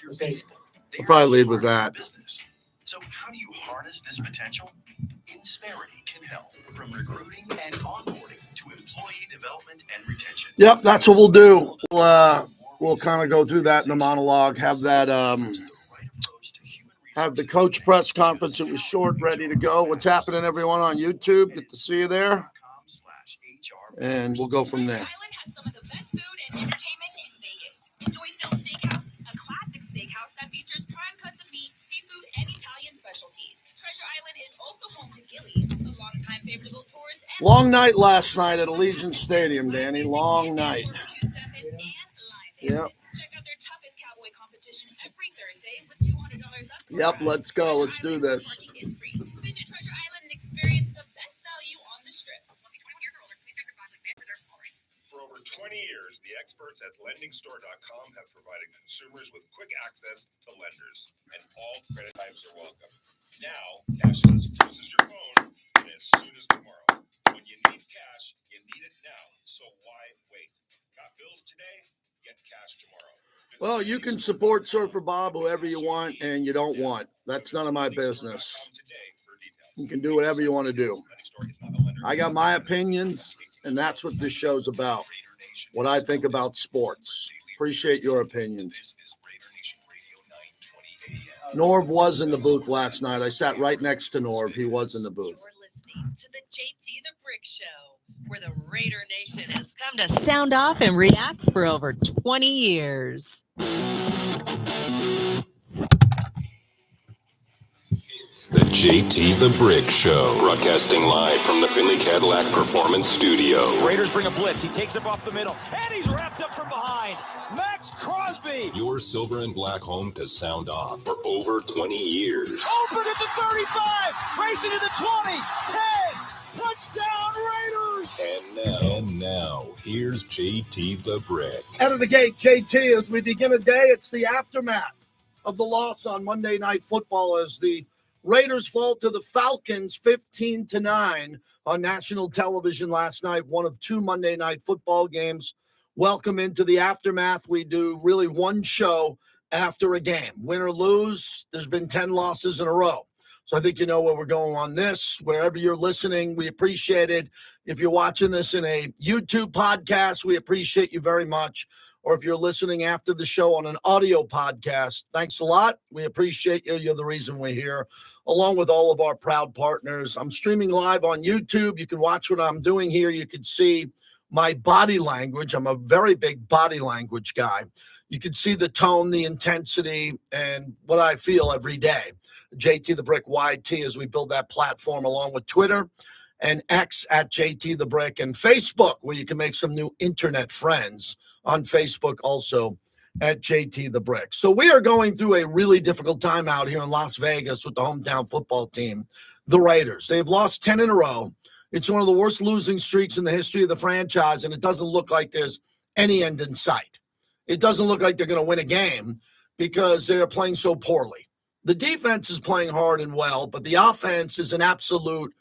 I'll probably lead with that. So how do you harness this potential? Insperity can help, from recruiting and onboarding to employee development and retention. Yep, that's what we'll do. We'll kind of go through that in the monologue, have that have the coach press conference. It was short, ready to go. What's happening, everyone on YouTube? Good to see you there. And we'll go from there. Island has some of the best food and entertainment in Vegas. Enjoy Phil's Steakhouse, a classic steakhouse that features prime cuts of meat, seafood, and Italian specialties. Treasure Island is also home to Gillies, the longtime favorite of tourists. Long night last night at Allegiant Stadium, Danny. Long night. Yep. Check out their toughest cowboy competition every Thursday with $200 up. Yep, let's go. Let's do this. Parking is free. Visit Treasure Island and experience the best value on the strip. For over 20 years, the experts at LendingStore.com have provided consumers with quick access to lenders, and all credit types are welcome. Now, cash is as close as your phone and as soon as tomorrow. When you need cash, you need it now. So why wait? Got bills today? Get cash tomorrow. Well, you can support Surfer Bob whoever you want and you don't want. That's none of my business. You can do whatever you want to do. I got my opinions, and that's what this show's about. What I think about sports. Appreciate your opinions. Norv was in the booth last night. I sat right next to Norv. He was in the booth. You're listening to the JT the Brick Show, where the Raider Nation has come to sound off and react for over 20 years. It's the JT the Brick Show, broadcasting live from the Finley Cadillac Performance Studio. Raiders bring a blitz. He takes it off the middle, and he's wrapped up from behind. Max Crosby. Your silver and black home to sound off for over 20 years. Open at the 35, racing to the 20, 10, touchdown Raiders. And now, here's JT the Brick. Out of the gate, JT, as we begin a day, it's the aftermath of the loss on Monday Night Football as the Raiders fall to the Falcons 15-9 on national television last night, one of two Monday Night Football games. Welcome into the aftermath. We do really one show after a game. Win or lose, there's been 10 losses in a row. So I think you know where we're going on this. Wherever you're listening, we appreciate it. If you're watching this in a YouTube podcast, we appreciate you very much. Or if you're listening after the show on an audio podcast, thanks a lot. We appreciate you. You're the reason we're here, along with all of our proud partners. I'm streaming live on YouTube. You can watch what I'm doing here. You can see my body language. I'm a very big body language guy. You can see the tone, the intensity, and what I feel every day. JT the Brick YT as we build that platform along with Twitter and X at JT the Brick and Facebook, where you can make some new internet friends on Facebook also at JT the Brick. So we are going through a really difficult time out here in Las Vegas with the hometown football team, the Raiders. They've lost 10 in a row. It's one of the worst losing streaks in the history of the franchise, and it doesn't look like there's any end in sight. It doesn't look like they're going to win a game because they're playing so poorly. The defense is playing hard and well, but the offense is an absolute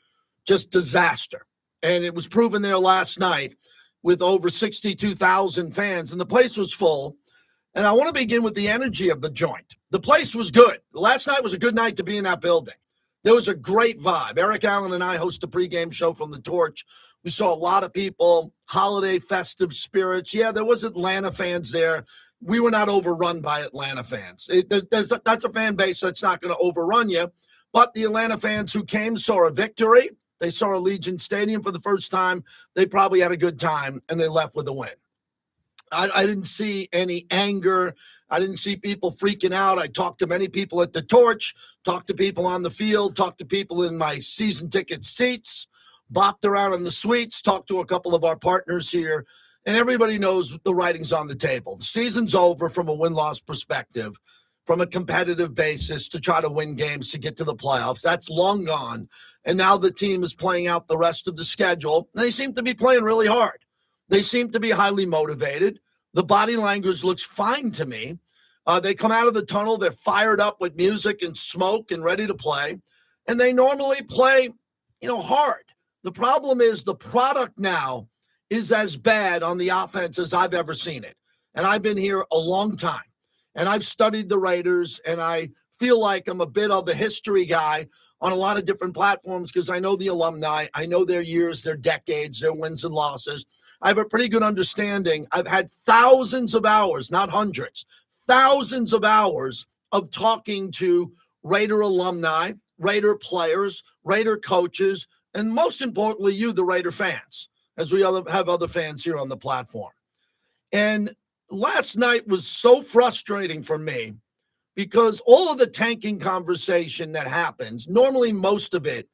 just disaster. And it was proven there last night with over 62,000 fans, and the place was full. And I want to begin with the energy of the joint. The place was good. Last night was a good night to be in that building. There was a great vibe. Eric Allen and I host a pregame show from the Torch. We saw a lot of people, holiday festive spirits. Yeah, there was Atlanta fans there. We were not overrun by Atlanta fans. That's a fan base that's not going to overrun you. But the Atlanta fans who came saw a victory. They saw Allegiant Stadium for the first time. They probably had a good time, and they left with a win. I didn't see any anger. I didn't see people freaking out. I talked to many people at the Torch, talked to people on the field, talked to people in my season ticket seats, bopped around in the suites, talked to a couple of our partners here, and everybody knows the writing's on the table. The season's over from a win-loss perspective, from a competitive basis to try to win games to get to the playoffs. That's long gone. And now the team is playing out the rest of the schedule. They seem to be playing really hard. They seem to be highly motivated. The body language looks fine to me. They come out of the tunnel. They're fired up with music and smoke and ready to play. And they normally play, hard. The problem is the product now is as bad on the offense as I've ever seen it. And I've been here a long time. And I've studied the Raiders, and I feel like I'm a bit of the history guy on a lot of different platforms because I know the alumni. I know their years, their decades, their wins and losses. I have a pretty good understanding. I've had thousands of hours, not hundreds, thousands of hours of talking to Raider alumni, Raider players, Raider coaches, and most importantly, you, the Raider fans, as we have other fans here on the platform. And last night was so frustrating for me because all of the tanking conversation that happens, normally most of it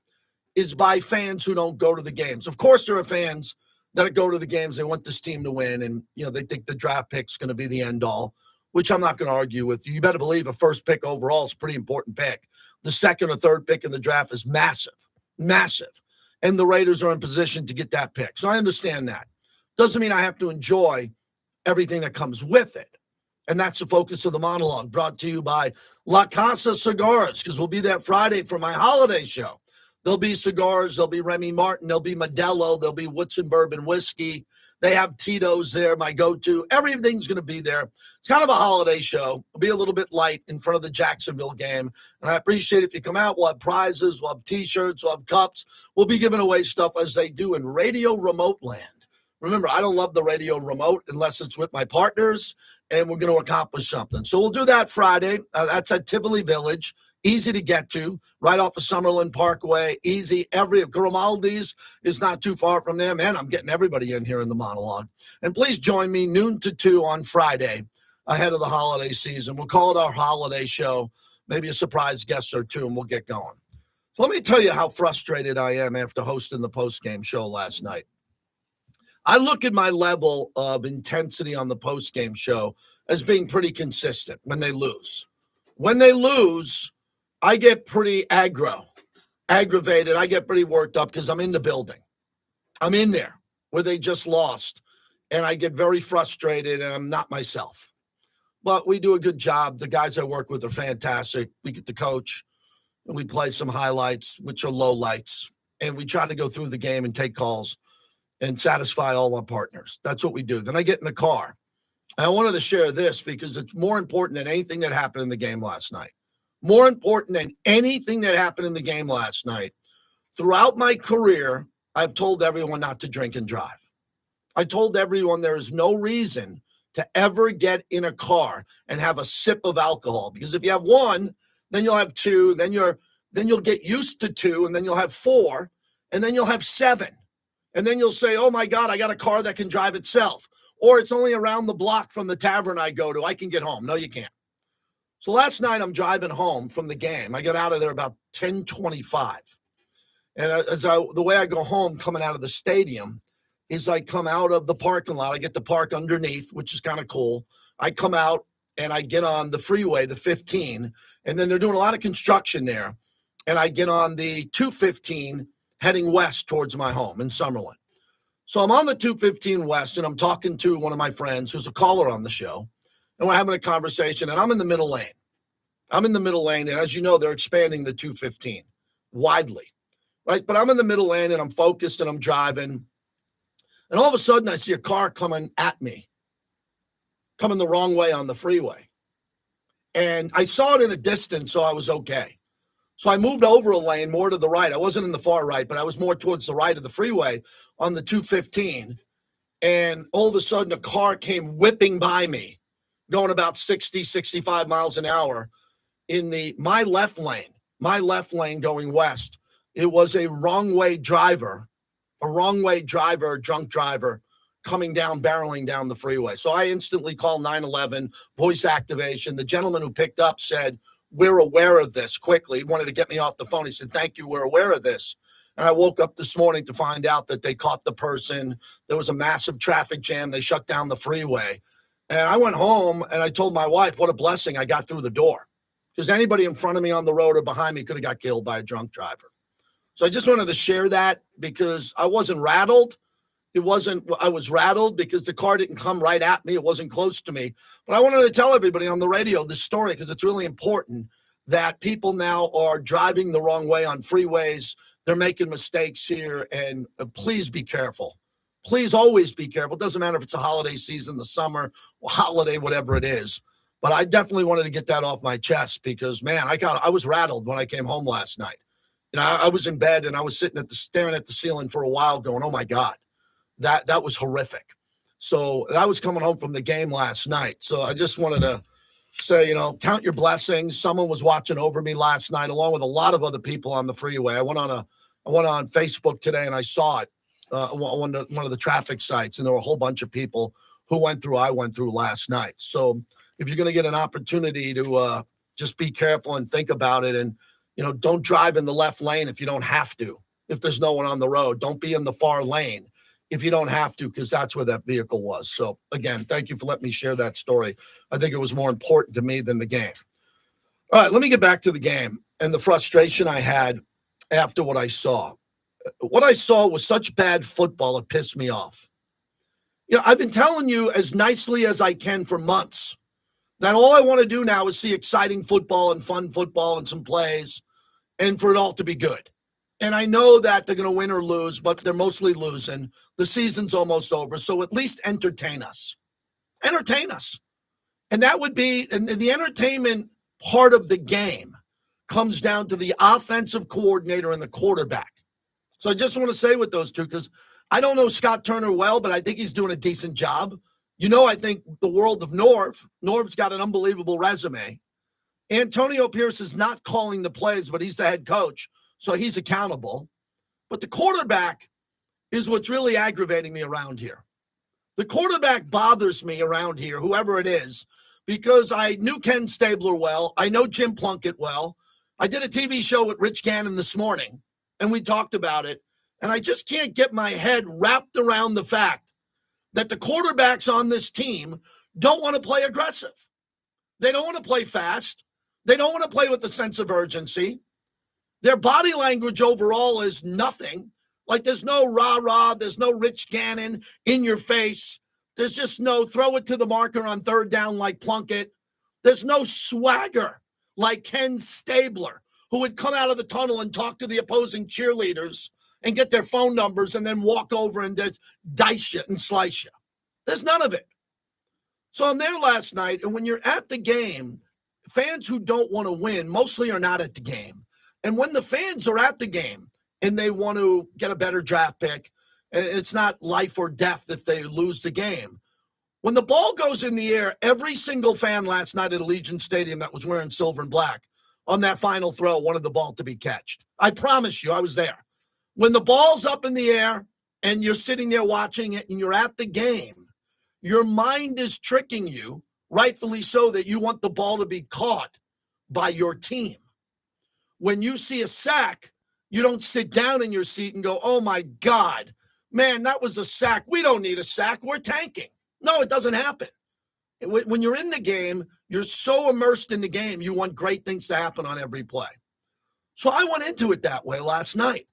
is by fans who don't go to the games. Of course, there are fans that go to the games. They want this team to win, and they think the draft pick's going to be the end all, which I'm not going to argue with. You better believe a first pick overall is a pretty important pick. The second or third pick in the draft is massive, massive. And the Raiders are in position to get that pick. So I understand that. Doesn't mean I have to enjoy everything that comes with it. And that's the focus of the monologue, brought to you by La Casa Cigars, because we'll be there Friday for my holiday show. There'll be cigars, there'll be Remy Martin, there'll be Modelo, there'll be Woodson Bourbon Whiskey. They have Tito's there, my go-to. Everything's going to be there. It's kind of a holiday show. It'll be a little bit light in front of the Jacksonville game. And I appreciate if you come out. We'll have prizes, we'll have T-shirts, we'll have cups. We'll be giving away stuff as they do in radio remote land. Remember, I don't love the radio remote unless it's with my partners, and we're going to accomplish something. So we'll do that Friday. That's at Tivoli Village. Easy to get to, right off of Summerlin Parkway. Easy. Grimaldi's is not too far from there. Man, I'm getting everybody in here in the monologue. And please join me noon to 2 on Friday ahead of the holiday season. We'll call it our holiday show, maybe a surprise guest or two, and we'll get going. So let me tell you how frustrated I am after hosting the postgame show last night. I look at my level of intensity on the postgame show as being pretty consistent when they lose. When they lose, I get pretty aggravated. I get pretty worked up because I'm in the building. I'm in there where they just lost, and I get very frustrated, and I'm not myself. But we do a good job. The guys I work with are fantastic. We get the coach, and we play some highlights, which are low lights, and we try to go through the game and take calls and satisfy all our partners. That's what we do. Then I get in the car. And I wanted to share this because it's more important than anything that happened in the game last night. More important than anything that happened in the game last night. Throughout my career, I've told everyone not to drink and drive. I told everyone there is no reason to ever get in a car and have a sip of alcohol, because if you have one, then you'll have two, then you'll get used to two, and then you'll have four, and then you'll have seven. And then you'll say, oh my God, I got a car that can drive itself. Or it's only around the block from the tavern I go to. I can get home. No, you can't. So last night I'm driving home from the game. I got out of there about 10:25. And the way I go home coming out of the stadium is I come out of the parking lot. I get to park underneath, which is kind of cool. I come out and I get on the freeway, the 15, and then they're doing a lot of construction there. And I get on the 215 heading west towards my home in Summerlin. So I'm on the 215 West, and I'm talking to one of my friends who's a caller on the show, and we're having a conversation, and I'm in the middle lane. And as you know, they're expanding the 215 widely, right? But I'm in the middle lane, and I'm focused, and I'm driving, and all of a sudden, I see a car coming at me, coming the wrong way on the freeway. And I saw it in a distance, so I was okay. So I moved over a lane more to the right. I wasn't in the far right, but I was more towards the right of the freeway on the 215. And all of a sudden, a car came whipping by me, going about 60, 65 miles an hour in my left lane going west. It was a wrong-way driver, drunk driver, coming down, barreling down the freeway. So I instantly called 911, voice activation. The gentleman who picked up said, we're aware of this quickly. He wanted to get me off the phone. He said, thank you, we're aware of this. And I woke up this morning to find out that they caught the person. There was a massive traffic jam. They shut down the freeway. And I went home and I told my wife, what a blessing I got through the door. Because anybody in front of me on the road or behind me could have got killed by a drunk driver. So I just wanted to share that because I wasn't rattled. I was rattled because the car didn't come right at me. It wasn't close to me. But I wanted to tell everybody on the radio this story because it's really important that people now are driving the wrong way on freeways. They're making mistakes here, and please be careful. Please always be careful. It doesn't matter if it's a holiday season, the summer, holiday, whatever it is. But I definitely wanted to get that off my chest because, man, I was rattled when I came home last night. I was in bed and I was staring at the ceiling for a while going, oh my God, that was horrific. So I was coming home from the game last night. So I just wanted to say, count your blessings. Someone was watching over me last night, along with a lot of other people on the freeway. I went on Facebook today and I saw it on one of the traffic sites, and there were a whole bunch of people who I went through last night. So if you're going to get an opportunity to just be careful and think about it, and don't drive in the left lane if you don't have to. If there's no one on the road, don't be in the far lane if you don't have to, because that's where that vehicle was. So again, thank you for letting me share that story. I think it was more important to me than the game. All right, let me get back to the game and the frustration I had after what I saw. What I saw was such bad football, it pissed me off. I've been telling you as nicely as I can for months that all I want to do now is see exciting football and fun football and some plays, and for it all to be good. And I know that they're going to win or lose, but they're mostly losing. The season's almost over, so at least entertain us. Entertain us. And that would be, and the entertainment part of the game comes down to the offensive coordinator and the quarterback. So I just want to say with those two, because I don't know Scott Turner well, but I think he's doing a decent job. I think the world of Norv. Norv's got an unbelievable resume. Antonio Pierce is not calling the plays, but he's the head coach, so he's accountable. But the quarterback is what's really aggravating me around here. The quarterback bothers me around here, whoever it is, because I knew Ken Stabler well. I know Jim Plunkett well. I did a TV show with Rich Gannon this morning, and we talked about it. And I just can't get my head wrapped around the fact that the quarterbacks on this team don't want to play aggressive. They don't want to play fast. They don't want to play with a sense of urgency. Their body language overall is nothing. Like there's no rah-rah. There's no Rich Gannon in your face. There's just no throw it to the marker on third down like Plunkett. There's no swagger like Ken Stabler, who would come out of the tunnel and talk to the opposing cheerleaders and get their phone numbers and then walk over and just dice you and slice you. There's none of it. So I'm there last night, and when you're at the game, fans who don't want to win mostly are not at the game. And when the fans are at the game and they want to get a better draft pick, it's not life or death if they lose the game. When the ball goes in the air, every single fan last night at Allegiant Stadium that was wearing silver and black on that final throw wanted the ball to be catched. I promise you, I was there. When the ball's up in the air and you're sitting there watching it and you're at the game, your mind is tricking you, rightfully so, that you want the ball to be caught by your team. When you see a sack, you don't sit down in your seat and go, oh my God, man, that was a sack. We don't need a sack. We're tanking. No, it doesn't happen. When you're in the game, you're so immersed in the game, you want great things to happen on every play. So I went into it that way last night.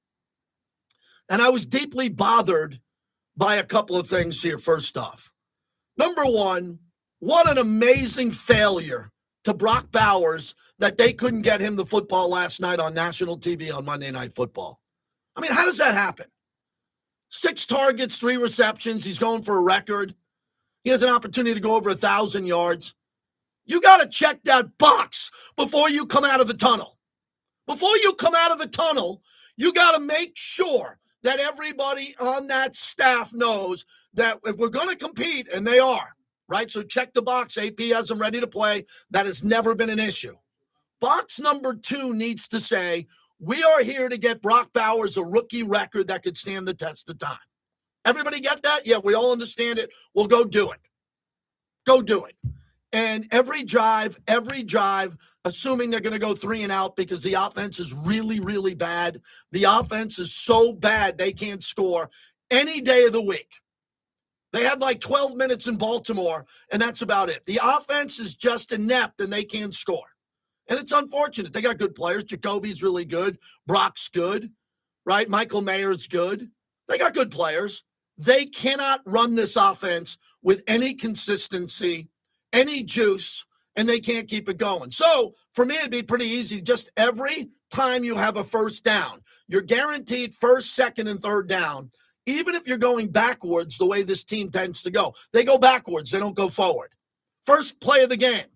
And I was deeply bothered by a couple of things here, first off. Number one, what an amazing failure to Brock Bowers that they couldn't get him the football last night on national TV on Monday Night Football. I mean, how does that happen? 6 targets, 3 receptions. He's going for a record. He has an opportunity to go over 1,000 yards. You got to check that box before you come out of the tunnel. Before you come out of the tunnel, you got to make sure that everybody on that staff knows that if we're going to compete, and they are, right? So check the box. AP has them ready to play. That has never been an issue. Box number 2 needs to say, we are here to get Brock Bowers a rookie record that could stand the test of time. Everybody get that? Yeah, we all understand it. Well, go do it. Go do it. And every drive, assuming they're going to go 3 and out because the offense is really, really bad. The offense is so bad they can't score any day of the week. They had like 12 minutes in Baltimore, and that's about it. The offense is just inept, and they can't score. And it's unfortunate. They got good players. Jacoby's really good. Brock's good, right? Michael Mayer's good. They got good players. They cannot run this offense with any consistency, any juice, and they can't keep it going. So for me, it'd be pretty easy. Just every time you have a first down, you're guaranteed first, second, and third down. Even if you're going backwards the way this team tends to go. They go backwards. They don't go forward. First play of the game.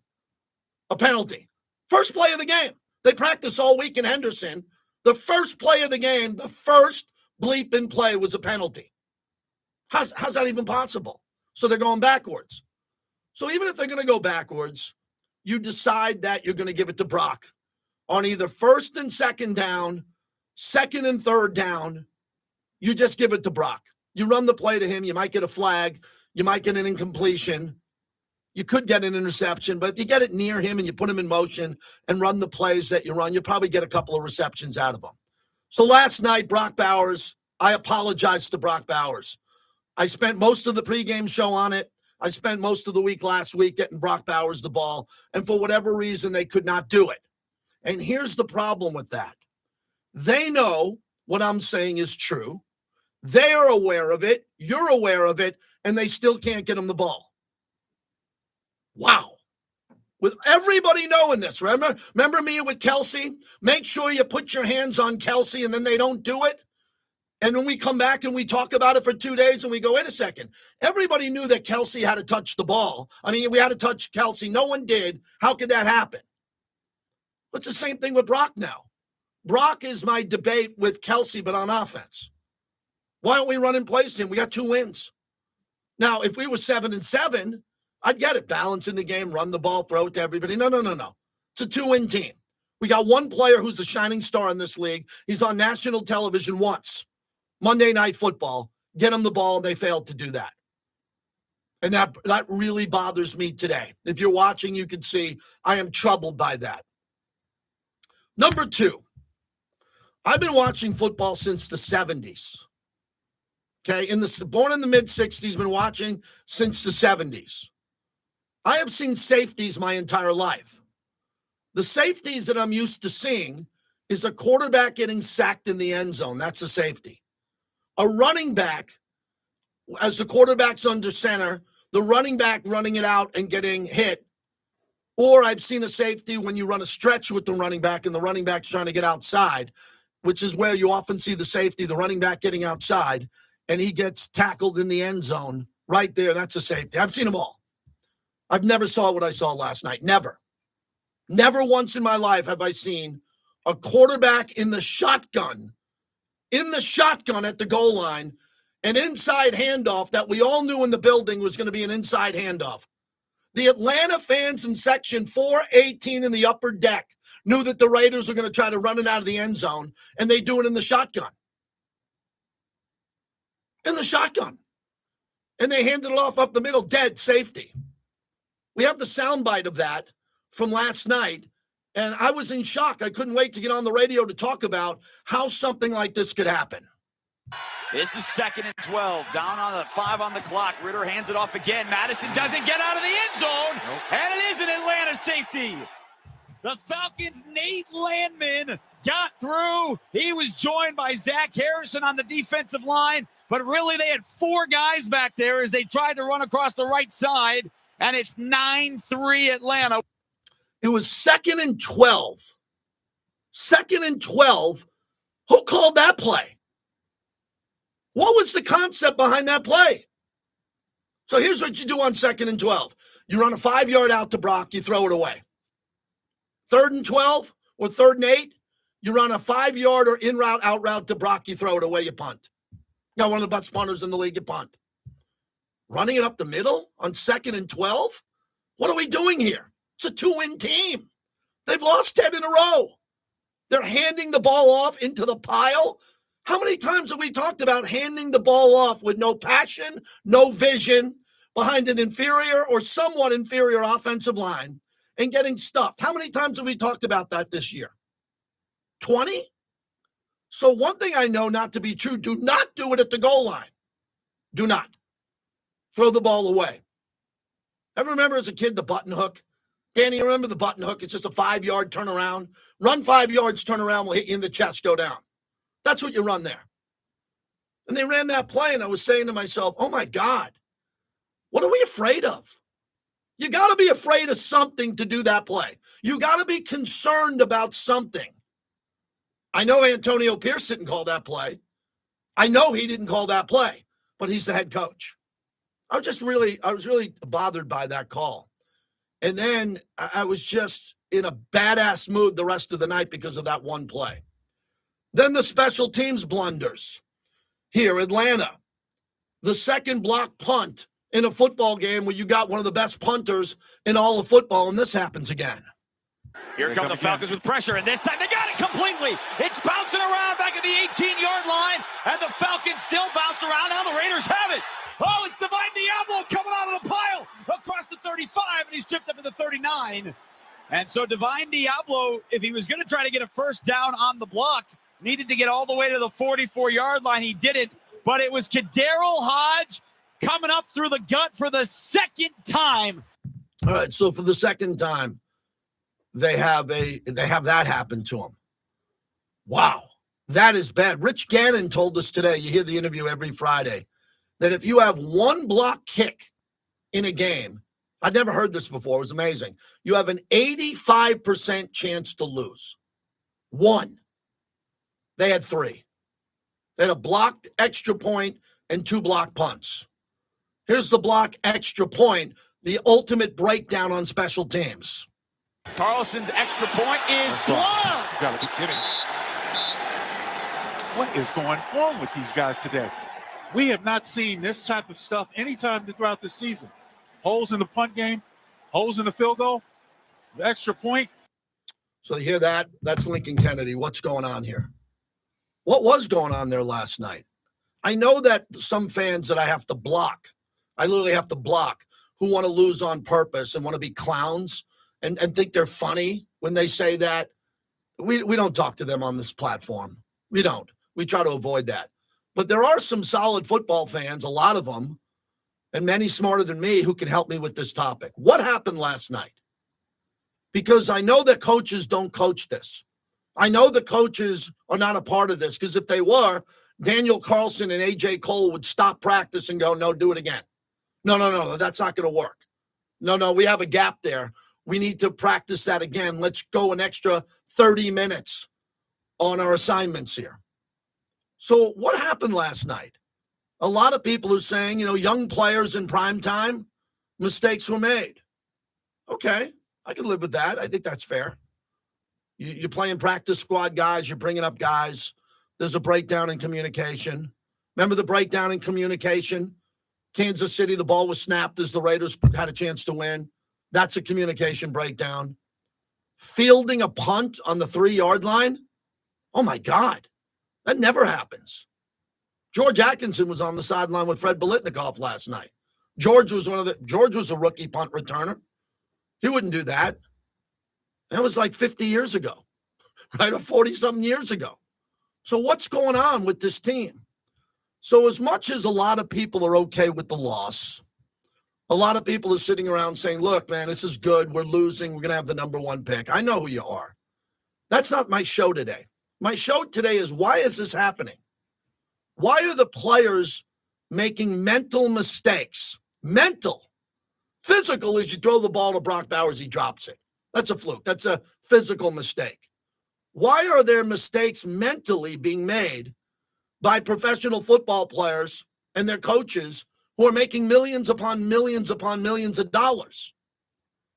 A penalty. First play of the game. They practice all week in Henderson. The first play of the game, the first bleeping play was a penalty. How's that even possible? So they're going backwards. So even if they're going to go backwards, you decide that you're going to give it to Brock on either first and second down, second and third down. You just give it to Brock. You run the play to him. You might get a flag. You might get an incompletion. You could get an interception, but if you get it near him and you put him in motion and run the plays that you run, you'll probably get a couple of receptions out of him. So last night, Brock Bowers, I apologize to Brock Bowers. I spent most of the pregame show on it. I spent most of the week last week getting Brock Bowers the ball, and for whatever reason, they could not do it. And here's the problem with that. They know what I'm saying is true. They are aware of it. You're aware of it, and they still can't get him the ball. Wow. With everybody knowing this, remember me with Kelsey? Make sure you put your hands on Kelsey, and then they don't do it. And when we come back and we talk about it for 2 days and we go, wait a second, everybody knew that Kelsey had to touch the ball. I mean, we had to touch Kelsey. No one did. How could that happen? It's the same thing with Brock now. Brock is my debate with Kelsey, but on offense. Why don't we run in place to him? We got 2 wins. Now, if we were 7-7, I'd get it. Balance in the game, run the ball, throw it to everybody. No. It's a 2-win team. We got one player who's a shining star in this league. He's on national television once. Monday Night Football. Get him the ball, and they failed to do that. And that really bothers me today. If you're watching, you can see I am troubled by that. Number 2, I've been watching football since the 70s. Okay, born in the mid-60s, been watching since the 70s. I have seen safeties my entire life. The safeties that I'm used to seeing is a quarterback getting sacked in the end zone. That's a safety. A running back, as the quarterback's under center, the running back running it out and getting hit. Or I've seen a safety when you run a stretch with the running back and the running back's trying to get outside, which is where you often see the safety, the running back getting outside, and he gets tackled in the end zone right there. That's a safety. I've seen them all. I've never saw what I saw last night. Never. Never once in my life have I seen a quarterback in the shotgun at the goal line, an inside handoff that we all knew in the building was going to be an inside handoff. The Atlanta fans in section 418 in the upper deck knew that the Raiders were going to try to run it out of the end zone, and they do it in the shotgun. In the shotgun. And they handed it off up the middle, dead safety. We have the soundbite of that from last night, and I was in shock. I couldn't wait to get on the radio to talk about how something like this could happen. This is 2nd and 12. Down on the 5 on the clock. Ritter hands it off again. Madison doesn't get out of the end zone. Nope. And it is an Atlanta safety. The Falcons' Nate Landman got through. He was joined by Zach Harrison on the defensive line. But really, they had 4 guys back there as they tried to run across the right side. And it's 9-3 Atlanta. It was 2nd and 12. 2nd and 12. Who called that play? What was the concept behind that play? So here's what you do on 2nd and 12. You run a 5-yard out to Brock, you throw it away. 3rd and 12 or 3rd and 8, you run a 5-yard or in-route, out-route to Brock, you throw it away, you punt. Got one of the best punters in the league, you punt. Running it up the middle on 2nd and 12? What are we doing here? It's a 2-win team. They've lost 10 in a row. They're handing the ball off into the pile. How many times have we talked about handing the ball off with no passion, no vision, behind an inferior or somewhat inferior offensive line and getting stuffed? How many times have we talked about that this year? 20? So one thing I know not to be true, do not do it at the goal line. Do not. Throw the ball away. Ever remember as a kid the button hook? Danny, you remember the button hook? It's just a 5-yard turnaround. Run 5 yards, turn around, will hit you in the chest, go down. That's what you run there. And they ran that play, and I was saying to myself, oh, my God, what are we afraid of? You got to be afraid of something to do that play. You got to be concerned about something. I know Antonio Pierce didn't call that play. I know he didn't call that play, but he's the head coach. I was really bothered by that call. And then I was just in a badass mood the rest of the night because of that one play. Then the special teams blunders. Here, Atlanta, the second block punt in a football game where you got one of the best punters in all of football, and this happens again. Here come the Falcons with pressure, and this time they got it completely. It's bouncing around back at the 18-yard line, and the Falcons still bounce around. Now the Raiders have it. Oh, it's Divine Diablo coming out of the pile across the 35, and he's tripped up at the 39. And so Divine Diablo, if he was going to try to get a first down on the block, needed to get all the way to the 44-yard line. He didn't, but it was Kadarrell Hodge coming up through the gut for the second time. All right, so for the second time, they have that happen to him. Wow, that is bad. Rich Gannon told us today, you hear the interview every Friday, that if you have one block kick in a game, I'd never heard this before, it was amazing, you have an 85% chance to lose. One. They had three. They had a blocked extra point and 2 block punts. Here's the block extra point, the ultimate breakdown on special teams. Carlson's extra point is blocked. You gotta be kidding. What is going on with these guys today? We have not seen this type of stuff anytime throughout the season. Holes in the punt game, holes in the field goal, the extra point. So you hear that? That's Lincoln Kennedy. What's going on here? What was going on there last night? I know that some fans that I have to block, I literally have to block, who want to lose on purpose and want to be clowns and think they're funny when they say that. We don't talk to them on this platform. We don't. We try to avoid that. But there are some solid football fans, a lot of them, and many smarter than me, who can help me with this topic. What happened last night? Because I know that coaches don't coach this. I know the coaches are not a part of this, because if they were, Daniel Carlson and A.J. Cole would stop practice and go, no, do it again. No, that's not going to work. No, we have a gap there. We need to practice that again. Let's go an extra 30 minutes on our assignments here. So what happened last night? A lot of people are saying, young players in prime time, mistakes were made. Okay, I can live with that. I think that's fair. You're playing practice squad guys. You're bringing up guys. There's a breakdown in communication. Remember the breakdown in communication? Kansas City, the ball was snapped as the Raiders had a chance to win. That's a communication breakdown. Fielding a punt on the 3-yard line? Oh, my God. That never happens. George Atkinson was on the sideline with Fred Biletnikoff last night. George was a rookie punt returner. He wouldn't do that. That was like 50 years ago, right? Or 40-something years ago. So what's going on with this team? So as much as a lot of people are okay with the loss, a lot of people are sitting around saying, look, man, this is good. We're losing. We're going to have the number 1 pick. I know who you are. That's not my show today. My show today is, why is this happening? Why are the players making mental mistakes? Mental. Physical is you throw the ball to Brock Bowers, he drops it. That's a fluke. That's a physical mistake. Why are there mistakes mentally being made by professional football players and their coaches who are making millions upon millions of dollars?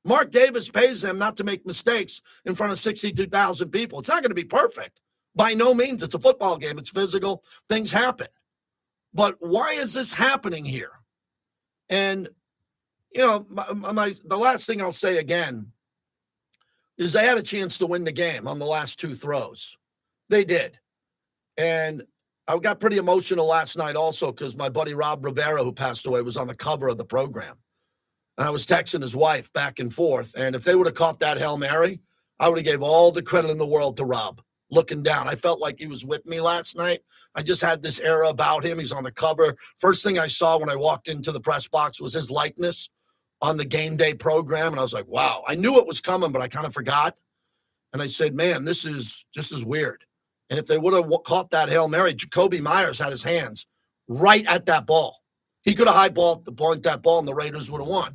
Mark Davis pays them not to make mistakes in front of 62,000 people. It's not going to be perfect. By no means. It's a football game. It's physical. Things happen. But why is this happening here? And, the last thing I'll say again is they had a chance to win the game on the last 2 throws. They did. And I got pretty emotional last night also because my buddy Rob Rivera, who passed away, was on the cover of the program. And I was texting his wife back and forth. And if they would have caught that Hail Mary, I would have gave all the credit in the world to Rob. Looking down, I felt like he was with me last night. I just had this era about him. He's on the cover. First thing I saw when I walked into the press box was his likeness on the game day program. And I was like, wow, I knew it was coming, but I kind of forgot. And I said, man, this is weird. And if they would have caught that Hail Mary, Jacoby Myers had his hands right at that ball. He could have highballed that ball and the Raiders would have won.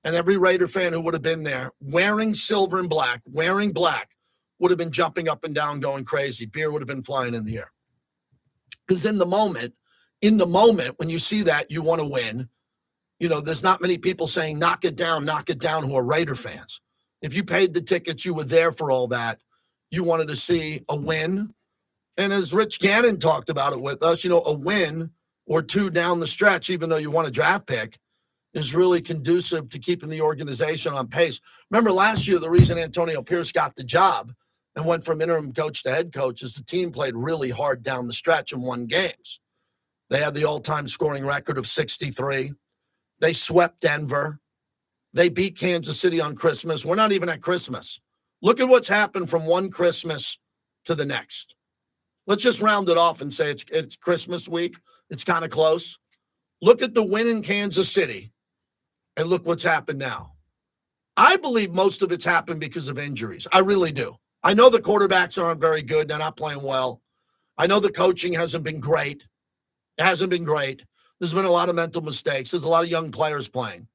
And every Raider fan who would have been there wearing silver and black, wearing black, would have been jumping up and down, going crazy. Beer would have been flying in the air. Because in the moment, when you see that, you want to win. There's not many people saying knock it down who are Raider fans. If you paid the tickets, you were there for all that. You wanted to see a win. And as Rich Gannon talked about it with us, a win or two down the stretch, even though you want a draft pick, is really conducive to keeping the organization on pace. Remember last year, the reason Antonio Pierce got the job and went from interim coach to head coach is the team played really hard down the stretch and won games. They had the all-time scoring record of 63. They swept Denver. They beat Kansas City on Christmas. We're not even at Christmas. Look at what's happened from one Christmas to the next. Let's just round it off and say it's Christmas week. It's kind of close. Look at the win in Kansas City, and look what's happened now. I believe most of it's happened because of injuries. I really do. I know the quarterbacks aren't very good. They're not playing well. I know the coaching hasn't been great. It hasn't been great. There's been a lot of mental mistakes. There's a lot of young players playing.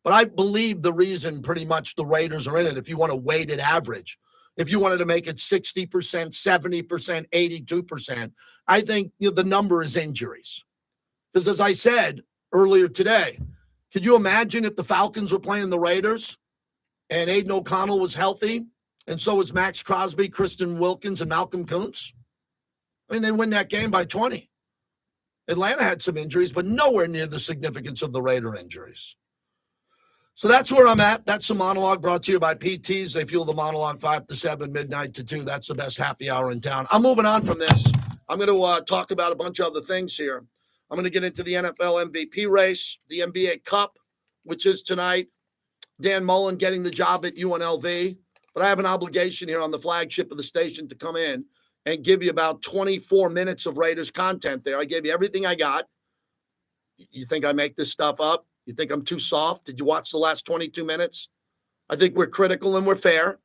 But I believe the reason pretty much the Raiders are in it, if you want a weighted average, if you wanted to make it 60%, 70%, 82%, I think the number is injuries. Because as I said earlier today, could you imagine if the Falcons were playing the Raiders and Aiden O'Connell was healthy, and so was Max Crosby, Kristen Wilkins, and Malcolm Kuntz? I mean, they win that game by 20. Atlanta had some injuries, but nowhere near the significance of the Raider injuries. So that's where I'm at. That's the monologue brought to you by PTs. They fuel the monologue 5 to 7, midnight to 2. That's the best happy hour in town. I'm moving on from this. I'm going to talk about a bunch of other things here. I'm going to get into the NFL MVP race, the NBA Cup, which is tonight. Dan Mullen getting the job at UNLV. But I have an obligation here on the flagship of the station to come in and give you about 24 minutes of Raiders content there. I gave you everything I got. You think I make this stuff up? You think I'm too soft? Did you watch the last 22 minutes? I think we're critical and we're fair.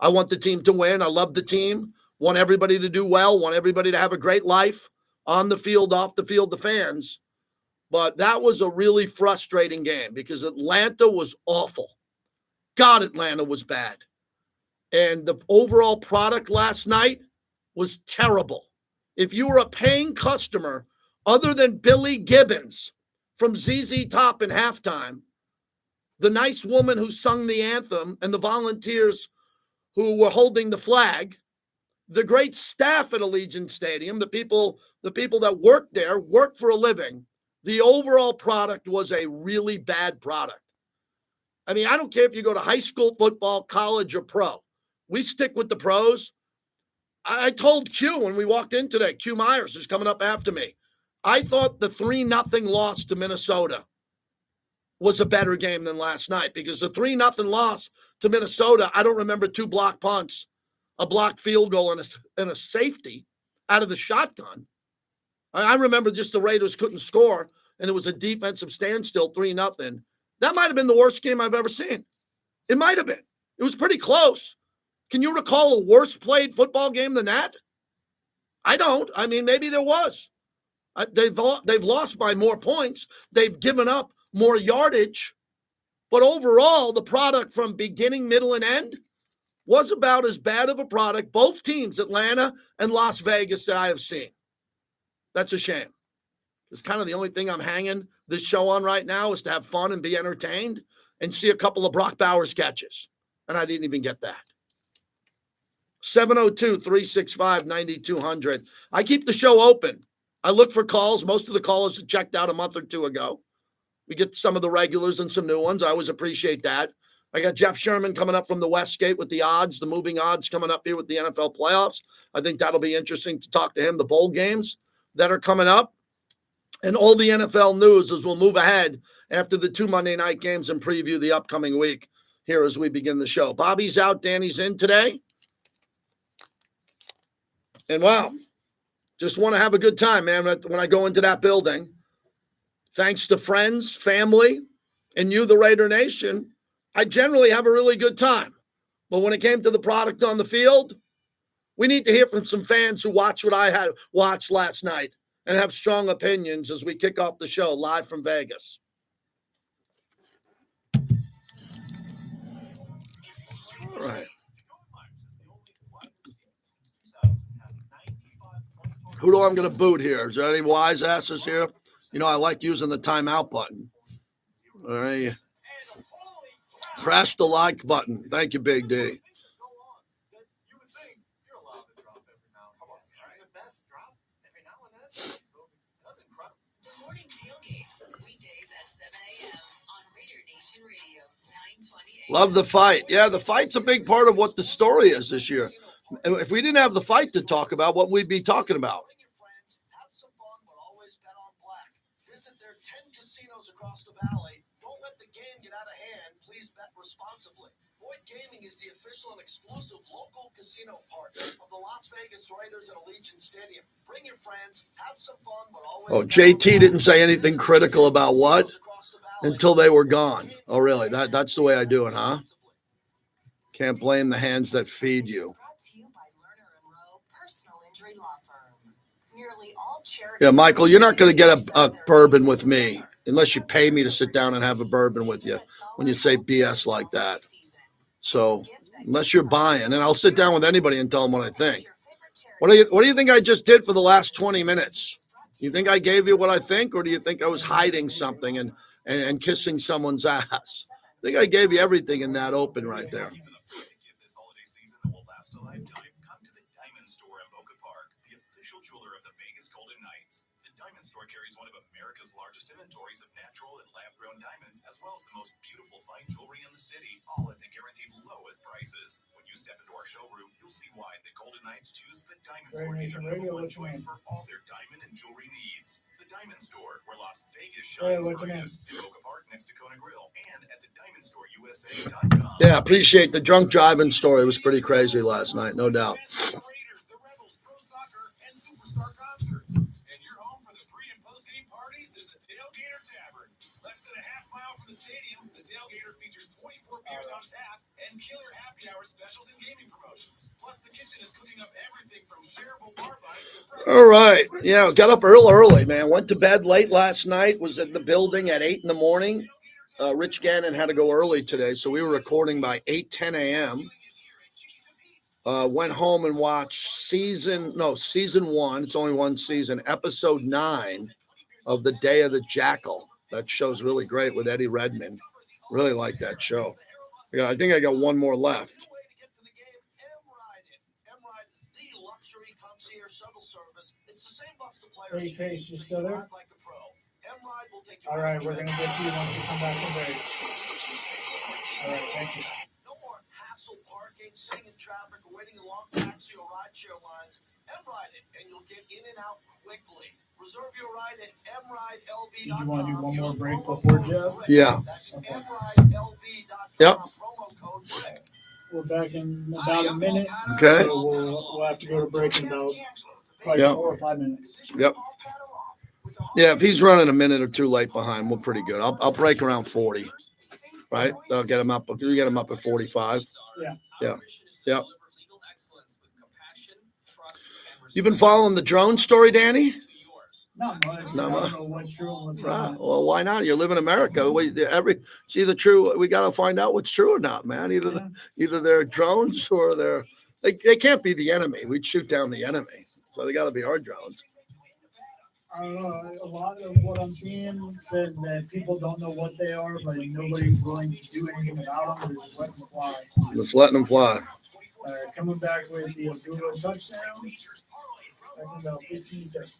I want the team to win. I love the team. Want everybody to do well. Want everybody to have a great life on the field, off the field, the fans. But that was a really frustrating game because Atlanta was awful. God, Atlanta was bad. And the overall product last night was terrible. If you were a paying customer other than Billy Gibbons from ZZ Top in halftime, the nice woman who sung the anthem and the volunteers who were holding the flag, the great staff at Allegiant Stadium, the people that work there, work for a living, the overall product was a really bad product. I mean, I don't care if you go to high school football, college, or pro. We stick with the pros. I told Q when we walked in today, Q Myers is coming up after me. I thought the 3-0 loss to Minnesota was a better game than last night because the 3-0 loss to Minnesota, I don't remember 2 block punts, a blocked field goal, and a safety out of the shotgun. I remember just the Raiders couldn't score, and it was a defensive standstill, 3-0. That might have been the worst game I've ever seen. It might have been. It was pretty close. Can you recall a worse played football game than that? I don't. I mean, maybe there was. They've lost by more points. They've given up more yardage. But overall, the product from beginning, middle, and end was about as bad of a product, both teams, Atlanta and Las Vegas, that I have seen. That's a shame. It's kind of the only thing I'm hanging this show on right now is to have fun and be entertained and see a couple of Brock Bowers catches. And I didn't even get that. 702-365-9200. I keep the show open. I look for calls. Most of the callers had checked out a month or two ago. We get some of the regulars and some new ones. I always appreciate that. I got Jeff Sherman coming up from the Westgate with the odds, the moving odds coming up here with the NFL playoffs. I think that'll be interesting to talk to him. The bowl games that are coming up and all the NFL news as we'll move ahead after the 2 Monday night games and preview the upcoming week here as we begin the show. Bobby's out. Danny's in today. And wow, just want to have a good time, man, when I go into that building. Thanks to friends, family, and you, the Raider Nation, I generally have a really good time. But when it came to the product on the field, we need to hear from some fans who watched what I had watched last night and have strong opinions as we kick off the show live from Vegas. All right. Who do I'm going to boot here? Is there any wise asses here? You know, I like using the timeout button. All right. Press the like button. Thank you, Big D. The Morning Tailgate, weekdays at 7 a.m. on Raider Nation Radio, 920 a.m. Love the fight. Yeah, the fight's a big part of what the story is this year. If we didn't have the fight to talk about, what we'd be talking about? Have some fun, but always bet on black. Visit their 10 casinos across the valley. Don't let the game get out of hand. Please bet responsibly. Boyd Gaming is the official and exclusive local casino partner of the Las Vegas Raiders at Allegiant Stadium. Bring your friends, have some fun, but always. Oh, JT didn't say anything critical about what until they were gone. Oh, really? That's the way I do it, huh? Can't blame the hands that feed you. Yeah, Michael, you're not going to get a bourbon with me unless you pay me to sit down and have a bourbon with you when you say BS like that. So unless you're buying, and I'll sit down with anybody and tell them what I think. What do you think I just did for the last 20 minutes? You think I gave you what I think, or do you think I was hiding something and kissing someone's ass? I think I gave you everything in that open right there. This holiday season that will last a lifetime. Come to the Diamond Store in Boca Park, the official jeweler of the Vegas Golden Knights. The Diamond Store carries one of America's largest inventories of natural and lab-grown diamonds, as well as the most beautiful fine jewelry in the city, all at the guaranteed lowest prices. When you step into our showroom, you'll see why the Golden Knights choose the Diamond Store to be their number one choice for all their diamond and jewelry needs. The Diamond Store, where Las Vegas shines brightest, in Boca Park next to Kona Grill, and at the DiamondStoreUSA.com. Yeah, appreciate the drunk driving story. It was pretty crazy last night, no doubt. Raiders, the Rebels, Pro Soccer, and Superstar Concerts. And your home for the pre- and post-game parties is the Tailgater Tavern. Less than a half mile from the stadium, the Tailgater features 24 beers on tap and killer happy hour specials and gaming promotions. Plus, the kitchen is cooking up everything from shareable bar bites to breakfast. All right. Yeah, got up early, man. Went to bed late last night. Was in the building at 8 in the morning. Rich Gannon had to go early today, so we were recording by 8:10 a.m. Went home and watched season 1. It's only one season, episode 9 of The Day of the Jackal. That show's really great with Eddie Redmayne. Really like that show. Yeah, I think I got one more left. Hey, Pace, you still there? All right, we're going to get to you once we come back from break. All right, thank you. No more hassle parking, sitting in traffic, or waiting in long taxi or rideshare lines. M-Ride it, and you'll get in and out quickly. Reserve your ride at mridelb.com. Did you want to do one more break before Jeff? Yeah. That's mridelb.com. Yep. Promo code BRICK. We're back in about a minute. Okay. So we'll have to go to break in about like Yep. 4 or 5 minutes. Yep. Yeah, if he's running a minute or two late behind, we're pretty good. I'll break around 40, right? I'll get him up. You get him up at 45. Yeah. Yeah. Yep. You've been following the drone story, Danny? Not much. Not I much. don't know what's true and what's Right. not. Well, why not? You live in America. It's either true. We got to find out what's true or not, man. Either they're drones or they can't be the enemy. We'd shoot down the enemy. So they got to be our drones. I don't know. A lot of what I'm seeing says that people don't know what they are, but nobody's willing to do anything about them. They're just letting them fly. Just letting them fly. Coming back with the Aggro touchdown. Talking about 15 seconds.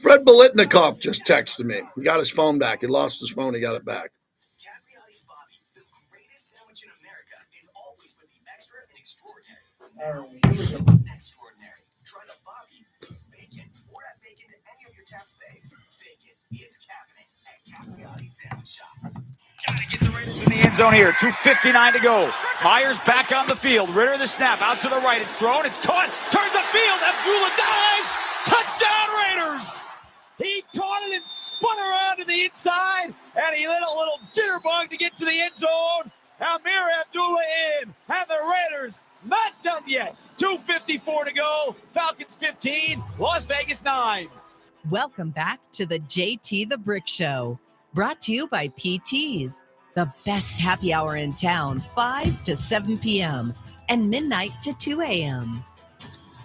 Fred Bolitnikov just texted me. He got his phone back. He lost his phone. He got it back. Capriati's Bobby, the greatest sandwich in America, is always with the extra and extraordinary. All right, here we go. Extraordinary. Try the Bobby bacon or add bacon to any of your Cap's faves. Bacon, it's happening at Capriati's Sandwich Shop. Gotta get the Raiders in the end zone here. 2:59 to go. Myers back on the field. Ritter the snap. Out to the right. It's thrown. It's caught. Turns the field. Abdullah dives. Touchdown Raiders. He caught it and spun around to the inside. And he lit a little jitterbug to get to the end zone. Amir Abdullah in. And the Raiders not done yet. 2:54 to go. Falcons 15. Las Vegas 9. Welcome back to the JT the Brick Show, brought to you by PT's, the best happy hour in town, 5 to 7 p.m. and midnight to 2 a.m.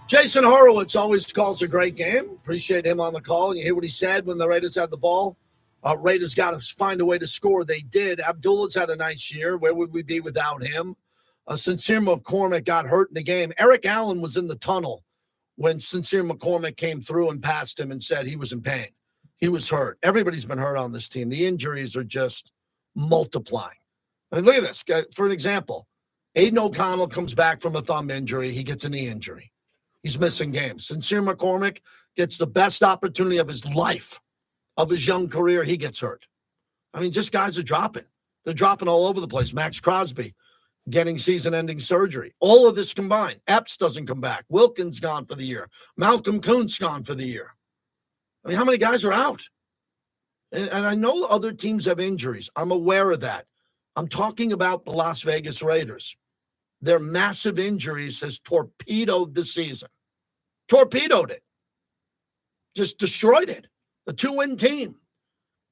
Jason Horowitz always calls a great game. Appreciate him on the call. And you hear what he said when the Raiders had the ball. Raiders got to find a way to score. They did. Abdullah's had a nice year. Where would we be without him? Sincere McCormick got hurt in the game. Eric Allen was in the tunnel when Sincere McCormick came through and passed him and said he was in pain. He was hurt. Everybody's been hurt on this team. The injuries are just multiplying. I mean, look at this. For an example, Aiden O'Connell comes back from a thumb injury. He gets a knee injury. He's missing games. Sincere McCormick gets the best opportunity of his life, of his young career. He gets hurt. I mean, just guys are dropping. They're dropping all over the place. Max Crosby getting season-ending surgery. All of this combined. Epps doesn't come back. Wilkins gone for the year. Malcolm Kuntz gone for the year. I mean, how many guys are out? And I know other teams have injuries. I'm aware of that. I'm talking about the Las Vegas Raiders. Their massive injuries has torpedoed the season. Torpedoed it. Just destroyed it. A 2-win team.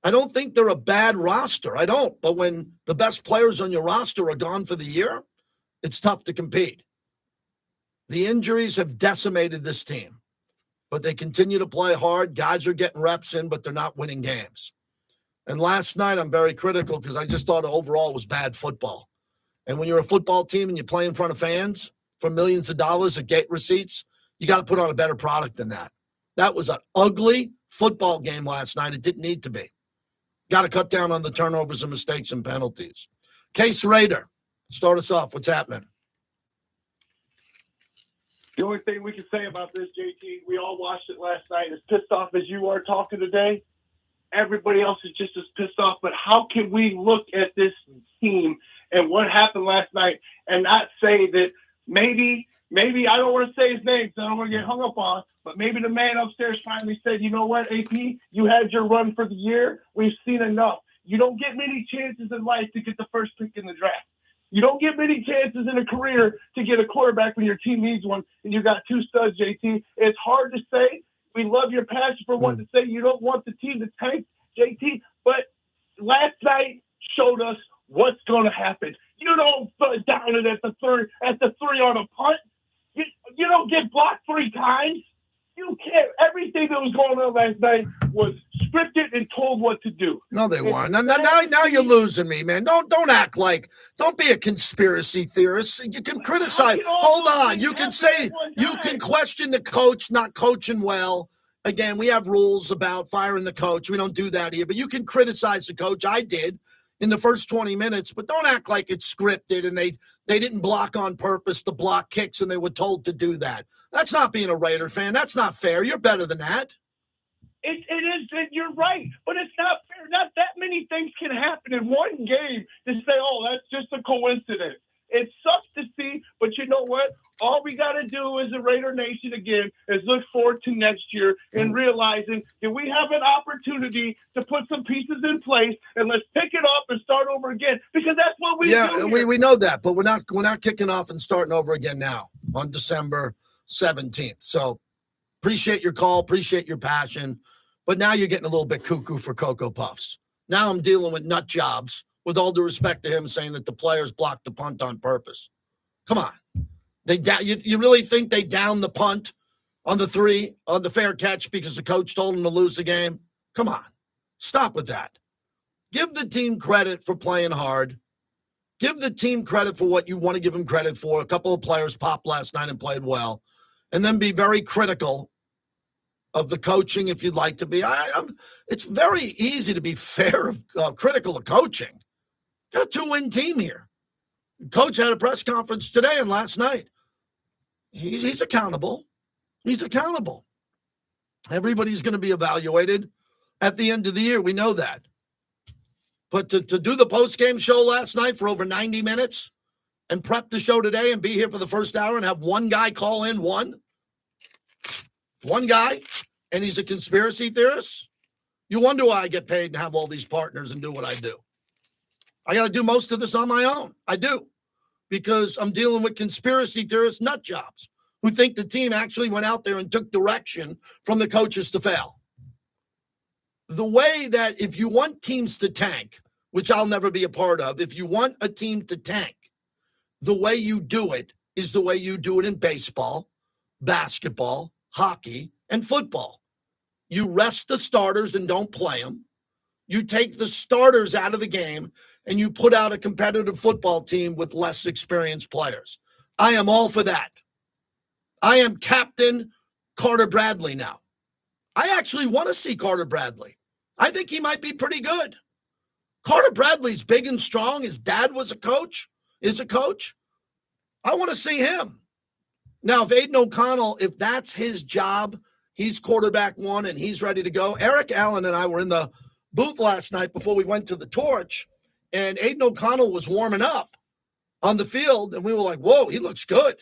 I don't think they're a bad roster. I don't. But when the best players on your roster are gone for the year, it's tough to compete. The injuries have decimated this team. But they continue to play hard. Guys are getting reps in, but they're not winning games. And last night, I'm very critical because I just thought overall it was bad football. And when you're a football team and you play in front of fans for millions of dollars of gate receipts, you got to put on a better product than that. That was an ugly football game last night. It didn't need to be. Got to cut down on the turnovers and mistakes and penalties. Case Raider, start us off. What's happening? The only thing we can say about this, JT, we all watched it last night. As pissed off as you are talking today, everybody else is just as pissed off. But how can we look at this team and what happened last night and not say that maybe I don't want to say his name because I don't want to get hung up on, but maybe the man upstairs finally said, you know what, AP, you had your run for the year. We've seen enough. You don't get many chances in life to get the first pick in the draft. You don't get many chances in a career to get a quarterback when your team needs one, and you got two studs, JT. It's hard to say. We love your passion for wanting to say you don't want the team to tank, JT, but last night showed us what's going to happen. You don't down it at the three on a punt. You don't get blocked 3 times. You can't. Everything that was going on last night was scripted and told what to do. No, they weren't. Now you're losing me, man. Don't act like. Don't be a conspiracy theorist. You can criticize. Hold on. You can say you can question the coach not coaching well. Again, we have rules about firing the coach. We don't do that here. But you can criticize the coach. I did in the first 20 minutes. But don't act like it's scripted and they didn't block on purpose to block kicks and they were told to do that. That's not being a Raider fan. That's not fair. You're better than that. It is. You're right. But it's not fair. Not that many things can happen in one game to say, oh, that's just a coincidence. It sucks to see, but you know what? All we got to do as a Raider Nation again is look forward to next year and realizing that we have an opportunity to put some pieces in place and let's pick it up and start over again because that's what we do. Yeah, we know that, but we're not kicking off and starting over again now on December 17th. So appreciate your call, appreciate your passion, but now you're getting a little bit cuckoo for Cocoa Puffs. Now I'm dealing with nut jobs. With all due respect to him saying that the players blocked the punt on purpose. Come on. You really think they downed the punt on the 3, on the fair catch because the coach told them to lose the game? Come on. Stop with that. Give the team credit for playing hard. Give the team credit for what you want to give them credit for. A couple of players popped last night and played well. And then be very critical of the coaching if you'd like to be. It's very easy to be fair, critical of coaching. Got a 2-win team here. Coach had a press conference today and last night. He's accountable. He's accountable. Everybody's going to be evaluated at the end of the year. We know that. But to do the post-game show last night for over 90 minutes and prep the show today and be here for the first hour and have one guy call in, one guy, and he's a conspiracy theorist, you wonder why I get paid and have all these partners and do what I do. I got to do most of this on my own. I do. Because I'm dealing with conspiracy theorist nut jobs who think the team actually went out there and took direction from the coaches to fail. The way that if you want teams to tank, which I'll never be a part of, if you want a team to tank, the way you do it is the way you do it in baseball. basketball, hockey, and football. You rest the starters and don't play them. You take the starters out of the game and you put out a competitive football team with less experienced players. I am all for that. I am Captain Carter Bradley now. I actually want to see Carter Bradley. I think he might be pretty good. Carter Bradley's big and strong. His dad was a coach, is a coach. I want to see him. Now, if Aiden O'Connell, if that's his job, he's quarterback one and he's ready to go. Eric Allen and I were in the booth last night before we went to the Torch, and Aiden O'Connell was warming up on the field, and we were like, whoa, he looks good.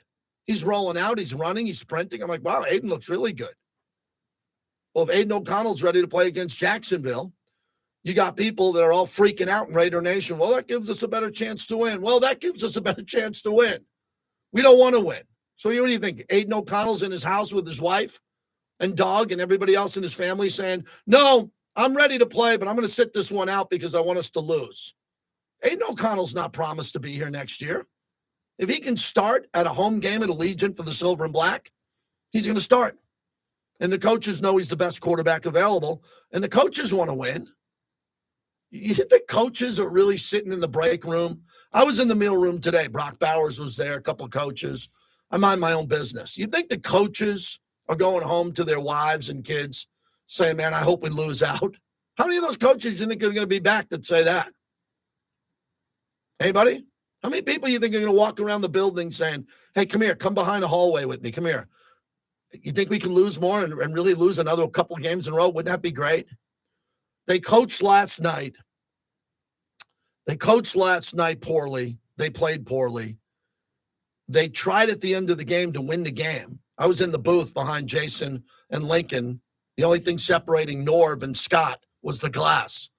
He's rolling out, he's running, he's sprinting. I'm like, wow, Aiden looks really good. Well, if Aiden O'Connell's ready to play against Jacksonville, you got people that are all freaking out in Raider Nation. Well, that gives us a better chance to win. Well, that gives us a better chance to win. We don't want to win. So what do you think? Aiden O'Connell's in his house with his wife and dog and everybody else in his family saying, no, I'm ready to play, but I'm going to sit this one out because I want us to lose. Aiden O'Connell's not promised to be here next year. If he can start at a home game at Allegiant for the Silver and Black, he's going to start. And the coaches know he's the best quarterback available, and the coaches want to win. You think coaches are really sitting in the break room? I was in the meal room today. Brock Bowers was there, a couple of coaches. I mind my own business. You think the coaches are going home to their wives and kids saying, man, I hope we lose out? How many of those coaches do you think are going to be back that say that? Anybody? How many people do you think are going to walk around the building saying, hey, come here, come behind the hallway with me, come here? You think we can lose more and really lose another couple of games in a row? Wouldn't that be great? They coached last night. Poorly. They played poorly. They tried at the end of the game to win the game. I was in the booth behind Jason and Lincoln. The only thing separating Norv and Scott was the glass.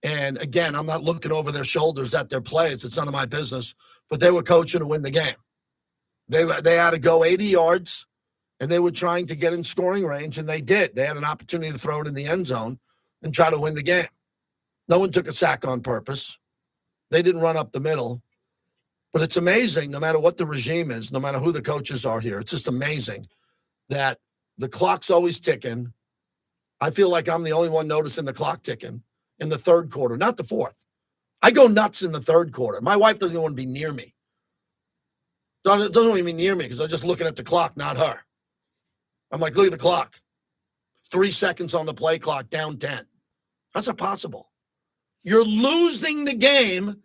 And again, I'm not looking over their shoulders at their plays. It's none of my business. But they were coaching to win the game. They had to go 80 yards, and they were trying to get in scoring range, and they did. They had an opportunity to throw it in the end zone and try to win the game. No one took a sack on purpose. They didn't run up the middle. But it's amazing, no matter what the regime is, no matter who the coaches are here, it's just amazing that the clock's always ticking. I feel like I'm the only one noticing the clock ticking in the third quarter, not the fourth. I go nuts in the third quarter. My wife doesn't even want to be near me. Doesn't want to be near me because I'm just looking at the clock, not her. I'm like, look at the clock. 3 seconds on the play clock, down 10. How's that possible? You're losing the game.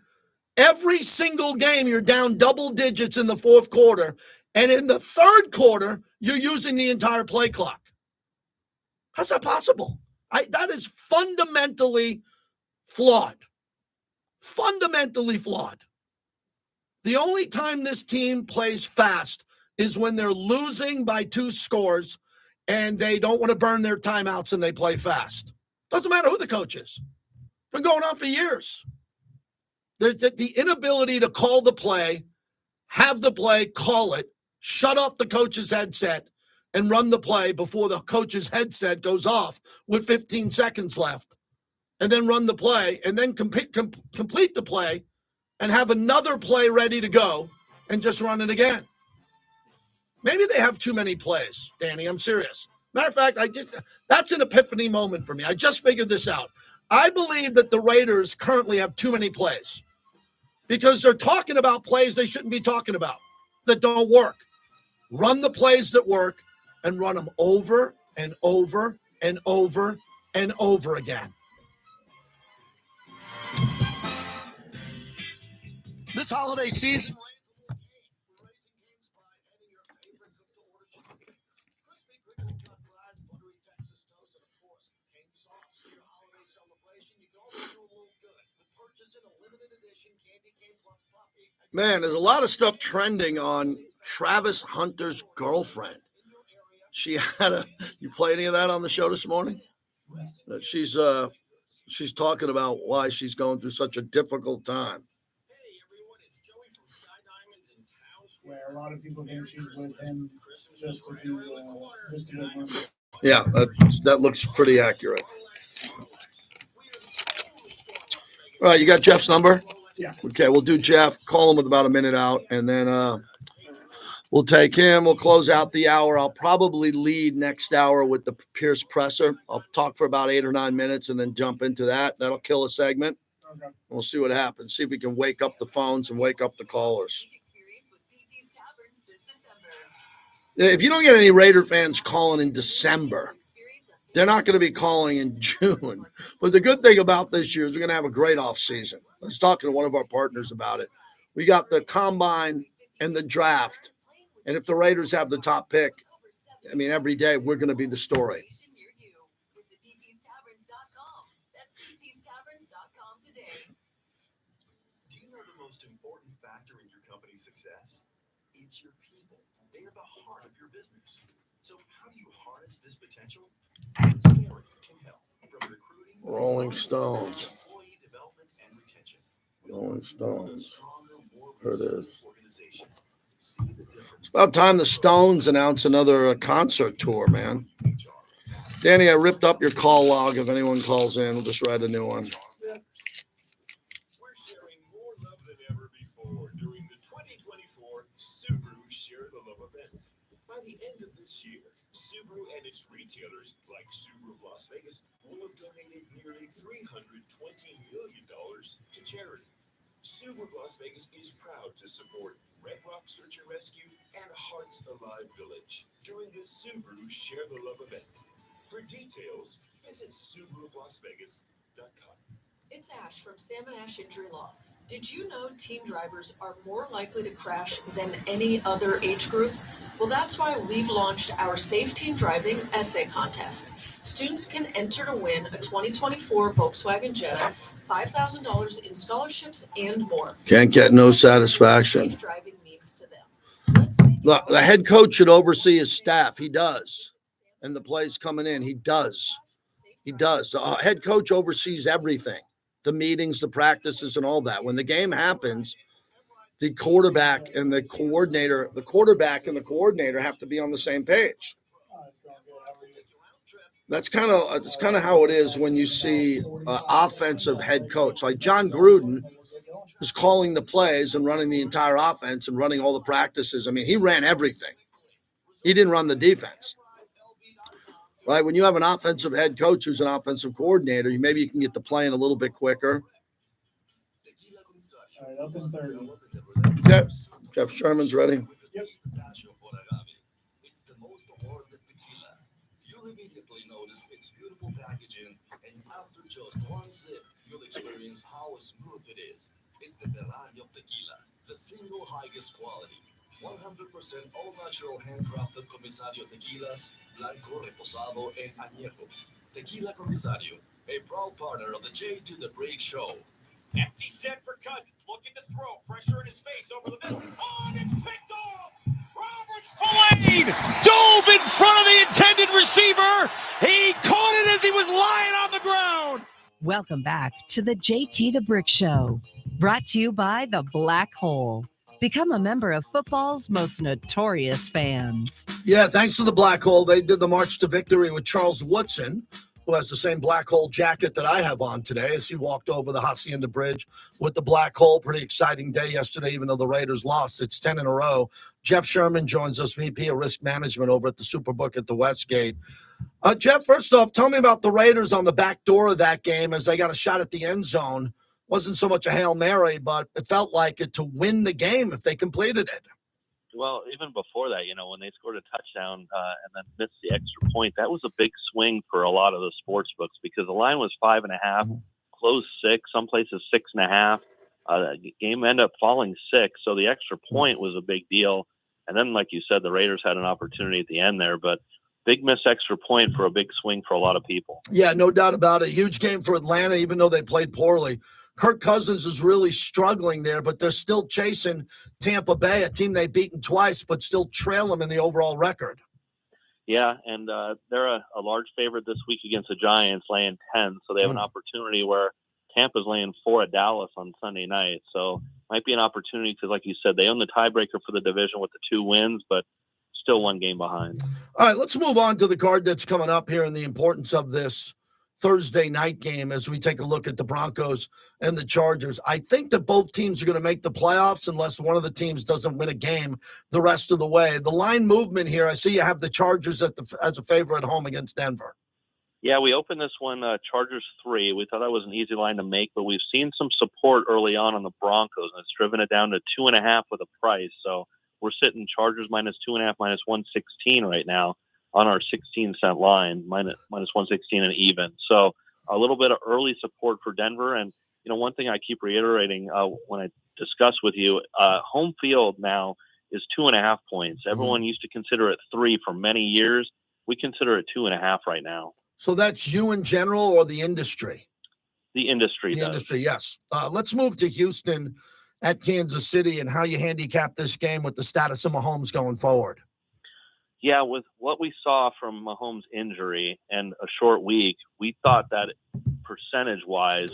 Every single game, you're down double digits in the fourth quarter. And in the third quarter, you're using the entire play clock. How's that possible? That is fundamentally flawed. Fundamentally flawed. The only time this team plays fast is when they're losing by 2 scores and they don't want to burn their timeouts and they play fast. Doesn't matter who the coach is. Been going on for years. The inability to call the play, have the play, call it, shut off the coach's headset, and run the play before the coach's headset goes off with 15 seconds left, and then run the play, and then complete the play, and have another play ready to go, and just run it again. Maybe they have too many plays, Danny. I'm serious. Matter of fact, that's an epiphany moment for me. I just figured this out. I believe that the Raiders currently have too many plays because they're talking about plays they shouldn't be talking about that don't work. Run the plays that work and run them over and over and over and over again. This holiday season, man, there's a lot of stuff trending on Travis Hunter's girlfriend. She had you play any of that on the show this morning? She's talking about why she's going through such a difficult time. Where a lot of people think she's with him just to do money. Yeah, that looks pretty accurate. All right, you got Jeff's number? Yeah. Okay, we'll do Jeff. Call him with about a minute out, and then We'll take him. We'll close out the hour. I'll probably lead next hour with the Pierce presser. I'll talk for about 8 or 9 minutes and then jump into that. That'll kill a segment. Okay. We'll see what happens. See if we can wake up the phones and wake up the callers. If you don't get any Raider fans calling in December, they're not going to be calling in June. But the good thing about this year is we're going to have a great offseason. I was talking to one of our partners about it. We got the combine and the draft. And if the Raiders have the top pick, I mean, every day we're going to be the story. Do you know the most important factor in your company's success? It's your people. They are the heart of your business. So how do you harness this potential? Scaring can help. From recruiting, Rolling Stones. employee development, and retention. Rolling Stones. Stronger, more There it is. resilient organization. See the difference. It's about time the Stones announce another concert tour, man. Danny, I ripped up your call log. If anyone calls in, we'll just write a new one. We're sharing more love than ever before during the 2024 Subaru Share the Love event. By the end of this year, Subaru and its retailers, like Subaru of Las Vegas, will have donated nearly $320 million to charity. Subaru of Las Vegas is proud to support Red Rock Search and Rescue and Hearts Alive Village during the Subaru Share the Love event. For details, visit SubaruofLasVegas.com. It's Ash from Sam and Ash Injury Law. Did you know teen drivers are more likely to crash than any other age group? Well, that's why we've launched our Safe Teen Driving Essay Contest. Students can enter to win a 2024 Volkswagen Jetta, $5,000 in scholarships, and more. Can't get no satisfaction. Safe driving means to them. The head coach should oversee his staff. He does. And the plays coming in, he does. He does. The head coach oversees everything. The meetings, the practices, and all that. When the game happens, the quarterback and the coordinator have to be on the same page. That's kind of how it is when you see offensive head coach like John Gruden was calling the plays and running the entire offense and running all the practices. I mean, he ran everything. He didn't run the defense. Right? When you have an offensive head coach who's an offensive coordinator, maybe you can get the play in a little bit quicker. All right, up in 30. Jeff Sherman's ready. Yep. It's the most awarded tequila. You'll immediately notice its beautiful packaging, and after just one sip, you'll experience how smooth it is. It's the Ferrari of tequila, the single highest quality. 100% all-natural handcrafted Comisario tequilas, Blanco, Reposado, and Añejo. Tequila Comisario, a proud partner of the J to the Break Show. Empty set for Cousins, looking to throw. Pressure in his face over the middle. On and picked off! Robert Spillane dove in front of the intended receiver. He caught it as he was lying on the ground. Welcome back to the JT the Brick Show, brought to you by the Black Hole. Become a member of football's most notorious fans. Yeah, thanks to the Black Hole. They did the March to Victory with Charles Woodson, who has the same Black Hole jacket that I have on today as he walked over the Hacienda Bridge with the Black Hole. Pretty exciting day yesterday, even though the Raiders lost. It's 10 in a row. Jeff Sherman joins us, VP of Risk Management over at the Superbook at the Westgate. Jeff, first off, tell me about the Raiders on the back door of that game as they got a shot at the end zone. Wasn't so much a Hail Mary, but it felt like it to win the game if they completed it. Well, even before that, when they scored a touchdown and then missed the extra point, that was a big swing for a lot of the sports books because the line was 5.5, closed 6, some places 6.5. The game ended up falling 6, so the extra point was a big deal. And then, like you said, the Raiders had an opportunity at the end there, but big missed extra point for a big swing for a lot of people. Yeah, no doubt about it. Huge game for Atlanta, even though they played poorly. Kirk Cousins is really struggling there, but they're still chasing Tampa Bay, a team they've beaten twice, but still trail them in the overall record. Yeah, and they're a large favorite this week against the Giants, laying 10. So they have an opportunity where Tampa's laying 4 at Dallas on Sunday night. So might be an opportunity because, like you said, they own the tiebreaker for the division with the 2 wins, but still 1 game behind. All right, let's move on to the card that's coming up here and the importance of this Thursday night game as we take a look at the Broncos and the Chargers. I think that both teams are going to make the playoffs unless one of the teams doesn't win a game the rest of the way. The line movement here, I see you have the Chargers as a favorite at home against Denver. Yeah, we opened this one Chargers 3. We thought that was an easy line to make, but we've seen some support early on the Broncos, and it's driven it down to 2.5 with a price. So we're sitting Chargers minus 2.5, minus 116 right now on our 16-cent line, minus 116 and even. So a little bit of early support for Denver. And, one thing I keep reiterating when I discuss with you, home field now is 2.5 points. Everyone used to consider it 3 for many years. We consider it 2.5 right now. So that's you in general or the industry? The industry The does. industry, yes. Let's move to Houston at Kansas City and how you handicap this game with the status of Mahomes going forward. Yeah, with what we saw from Mahomes' injury and a short week, we thought that percentage-wise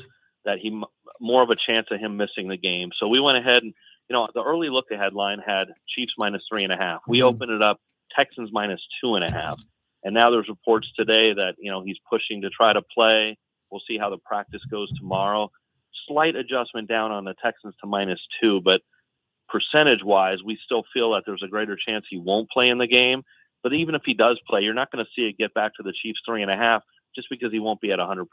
that he more of a chance of him missing the game. So we went ahead and, the early look-ahead line had Chiefs minus 3.5. We opened it up Texans minus 2.5. And now there's reports today that, he's pushing to try to play. We'll see how the practice goes tomorrow. Slight adjustment down on the Texans to minus 2, but percentage-wise, we still feel that there's a greater chance he won't play in the game. But even if he does play, you're not going to see it get back to the Chiefs 3.5 just because he won't be at 100%.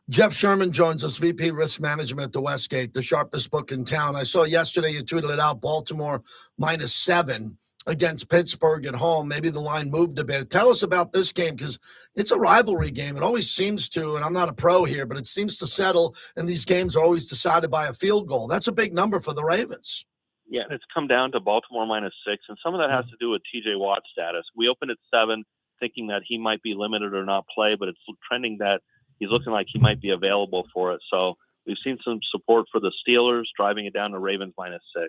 Jeff Sherman joins us, VP Risk Management at the Westgate, the sharpest book in town. I saw yesterday you tweeted it out, Baltimore minus 7 against Pittsburgh at home. Maybe the line moved a bit. Tell us about this game because it's a rivalry game. It always seems to, and I'm not a pro here, but it seems to settle, and these games are always decided by a field goal. That's a big number for the Ravens. Yeah, and it's come down to Baltimore minus 6, and some of that has to do with TJ Watt's status. We opened at 7 thinking that he might be limited or not play, but it's trending that he's looking like he might be available for it. So we've seen some support for the Steelers, driving it down to Ravens minus 6.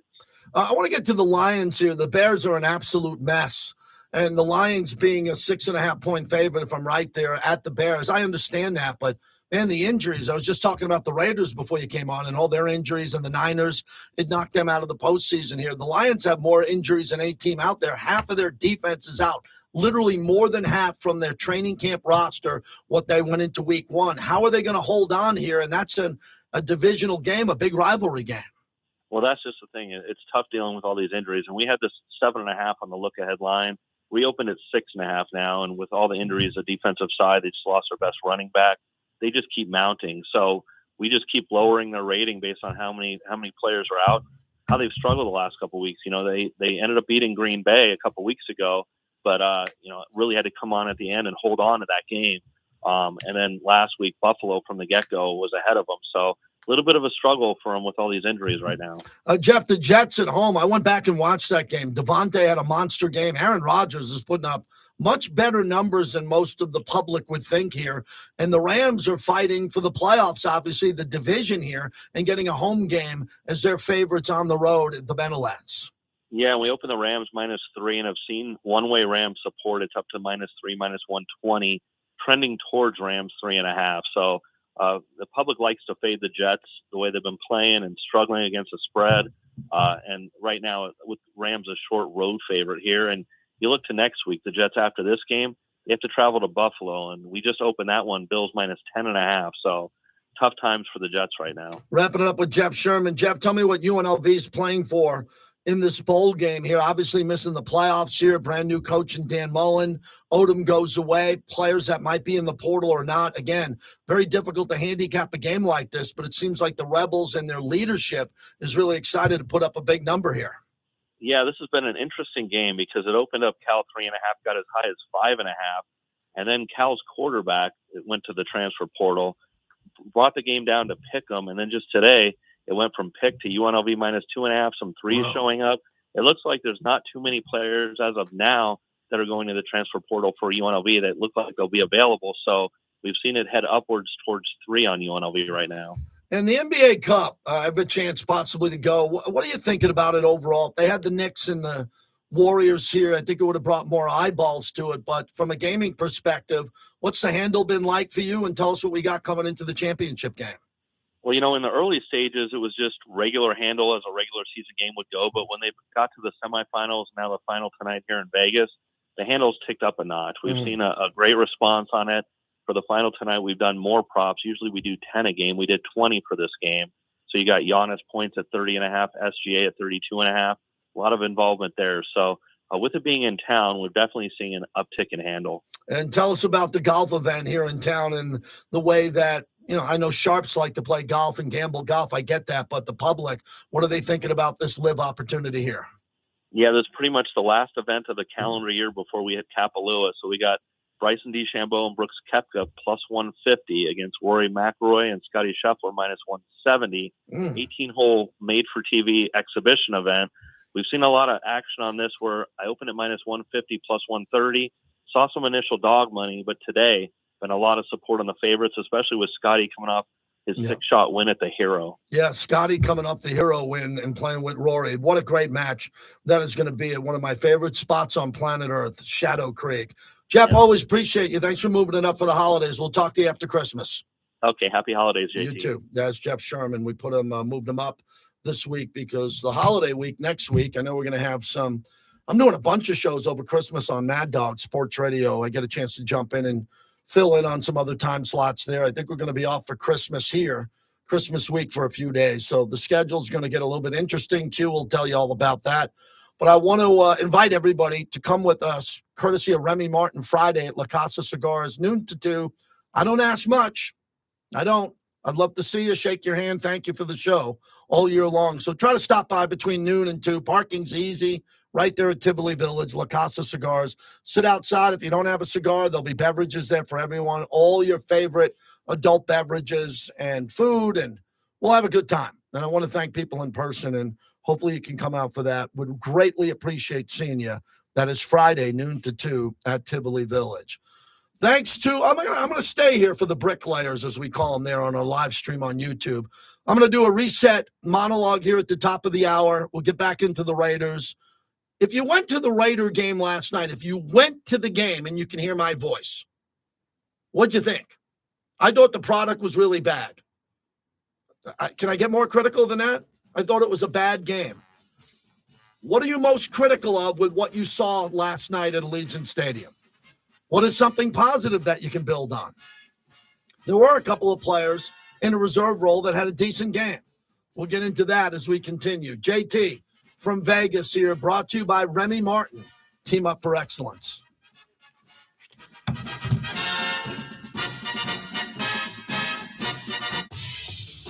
I want to get to the Lions here. The Bears are an absolute mess. And the Lions being a 6.5 point favorite, if I'm right there, at the Bears. I understand that, but man, the injuries. I was just talking about the Raiders before you came on and all their injuries, and the Niners, it knocked them out of the postseason here. The Lions have more injuries than any team out there. Half of their defense is out. Literally more than half from their training camp roster, what they went into week 1. How are they going to hold on here? And that's a divisional game, a big rivalry game. Well, that's just the thing. It's tough dealing with all these injuries. And we had this 7.5 on the look-ahead line. We opened at 6.5 now, and with all the injuries, the defensive side, they just lost their best running back. They just keep mounting. So we just keep lowering their rating based on how many players are out, how they've struggled the last couple of weeks. They ended up beating Green Bay a couple of weeks ago, but really had to come on at the end and hold on to that game. And then last week, Buffalo from the get-go was ahead of them. So a little bit of a struggle for them with all these injuries right now. Jeff, the Jets at home, I went back and watched that game. Devontae had a monster game. Aaron Rodgers is putting up much better numbers than most of the public would think here. And the Rams are fighting for the playoffs, obviously, the division here, and getting a home game as their favorites on the road at the Meadowlands. Yeah, we opened the Rams minus 3, and I've seen one-way Rams support. It's up to minus 3, minus 120, trending towards Rams 3.5. So the public likes to fade the Jets the way they've been playing and struggling against the spread. And right now, with Rams a short road favorite here, and you look to next week, the Jets after this game, they have to travel to Buffalo, and we just opened that one, Bills minus 10.5. So tough times for the Jets right now. Wrapping it up with Jeff Sherman. Jeff, tell me what UNLV is playing for in this bowl game here. Obviously missing the playoffs here. Brand new coach in Dan Mullen. Odom goes away. Players that might be in the portal or not. Again, very difficult to handicap a game like this, but it seems like the Rebels and their leadership is really excited to put up a big number here. Yeah, this has been an interesting game because it opened up Cal 3.5, got as high as 5.5, and then Cal's quarterback went to the transfer portal, brought the game down to pick 'em, and then just today it went from pick to UNLV minus 2.5, some threes showing up. It looks like there's not too many players as of now that are going to the transfer portal for UNLV that look like they'll be available. So we've seen it head upwards towards 3 on UNLV right now. And the NBA Cup, I have a chance possibly to go. What are you thinking about it overall? If they had the Knicks and the Warriors here, I think it would have brought more eyeballs to it. But from a gaming perspective, what's the handle been like for you? And tell us what we got coming into the championship game. Well, in the early stages, it was just regular handle as a regular season game would go. But when they got to the semifinals, now the final tonight here in Vegas, the handle's ticked up a notch. We've seen a great response on it. For the final tonight, we've done more props. Usually we do 10 a game. We did 20 for this game. So you got Giannis points at 30.5, SGA at 32.5. A lot of involvement there. So with it being in town, we're definitely seeing an uptick in handle. And tell us about the golf event here in town and the way that, I know sharps like to play golf and gamble golf. I get that. But the public, what are they thinking about this live opportunity here? Yeah, this is pretty much the last event of the calendar year before we hit Kapalua. So we got Bryson DeChambeau and Brooks Koepka plus 150 against Rory McIlroy and Scotty Scheffler minus 170. 18-hole made-for-TV exhibition event. We've seen a lot of action on this where I opened at minus 150 plus 130. Saw some initial dog money, but today been a lot of support on the favorites, especially with Scotty coming off his 6-shot win at the Hero. Yeah, Scotty coming up the Hero win and playing with Rory. What a great match that is going to be at one of my favorite spots on planet Earth, Shadow Creek. Jeff, always appreciate you. Thanks for moving it up for the holidays. We'll talk to you after Christmas. Okay, happy holidays, JT. You too. That's Jeff Sherman. We put him, moved him up this week because the holiday week next week, I know we're going to have some. I'm doing a bunch of shows over Christmas on Mad Dog Sports Radio. I get a chance to jump in and fill in on some other time slots there. I think we're going to be off for Christmas here, Christmas week for a few days. So the schedule's going to get a little bit interesting. Q will tell you all about that. But I want to invite everybody to come with us, courtesy of Remy Martin, Friday at La Casa Cigars, noon to 2. I don't ask much. I don't. I'd love to see you, shake your hand. Thank you for the show all year long. So try to stop by between noon and 2. Parking's easy. Right there at Tivoli Village, La Casa Cigars. Sit outside. If you don't have a cigar, there'll be beverages there for everyone. All your favorite adult beverages and food, and we'll have a good time. And I want to thank people in person, and hopefully you can come out for that. Would greatly appreciate seeing you. That is Friday, noon to 2 at Tivoli Village. Thanks to, I'm going to stay here for the bricklayers, as we call them there on our live stream on YouTube. I'm going to do a reset monologue here at the top of the hour. We'll get back into the Raiders. If you went to the Raider game last night, if you went to the game and you can hear my voice, what'd you think? I thought the product was really bad. Can I get more critical than that? I thought it was a bad game. What are you most critical of with what you saw last night at Allegiant Stadium? What is something positive that you can build on? There were a couple of players in a reserve role that had a decent game. We'll get into that as we continue. JT from Vegas here, brought to you by Remy Martin. Team up for excellence.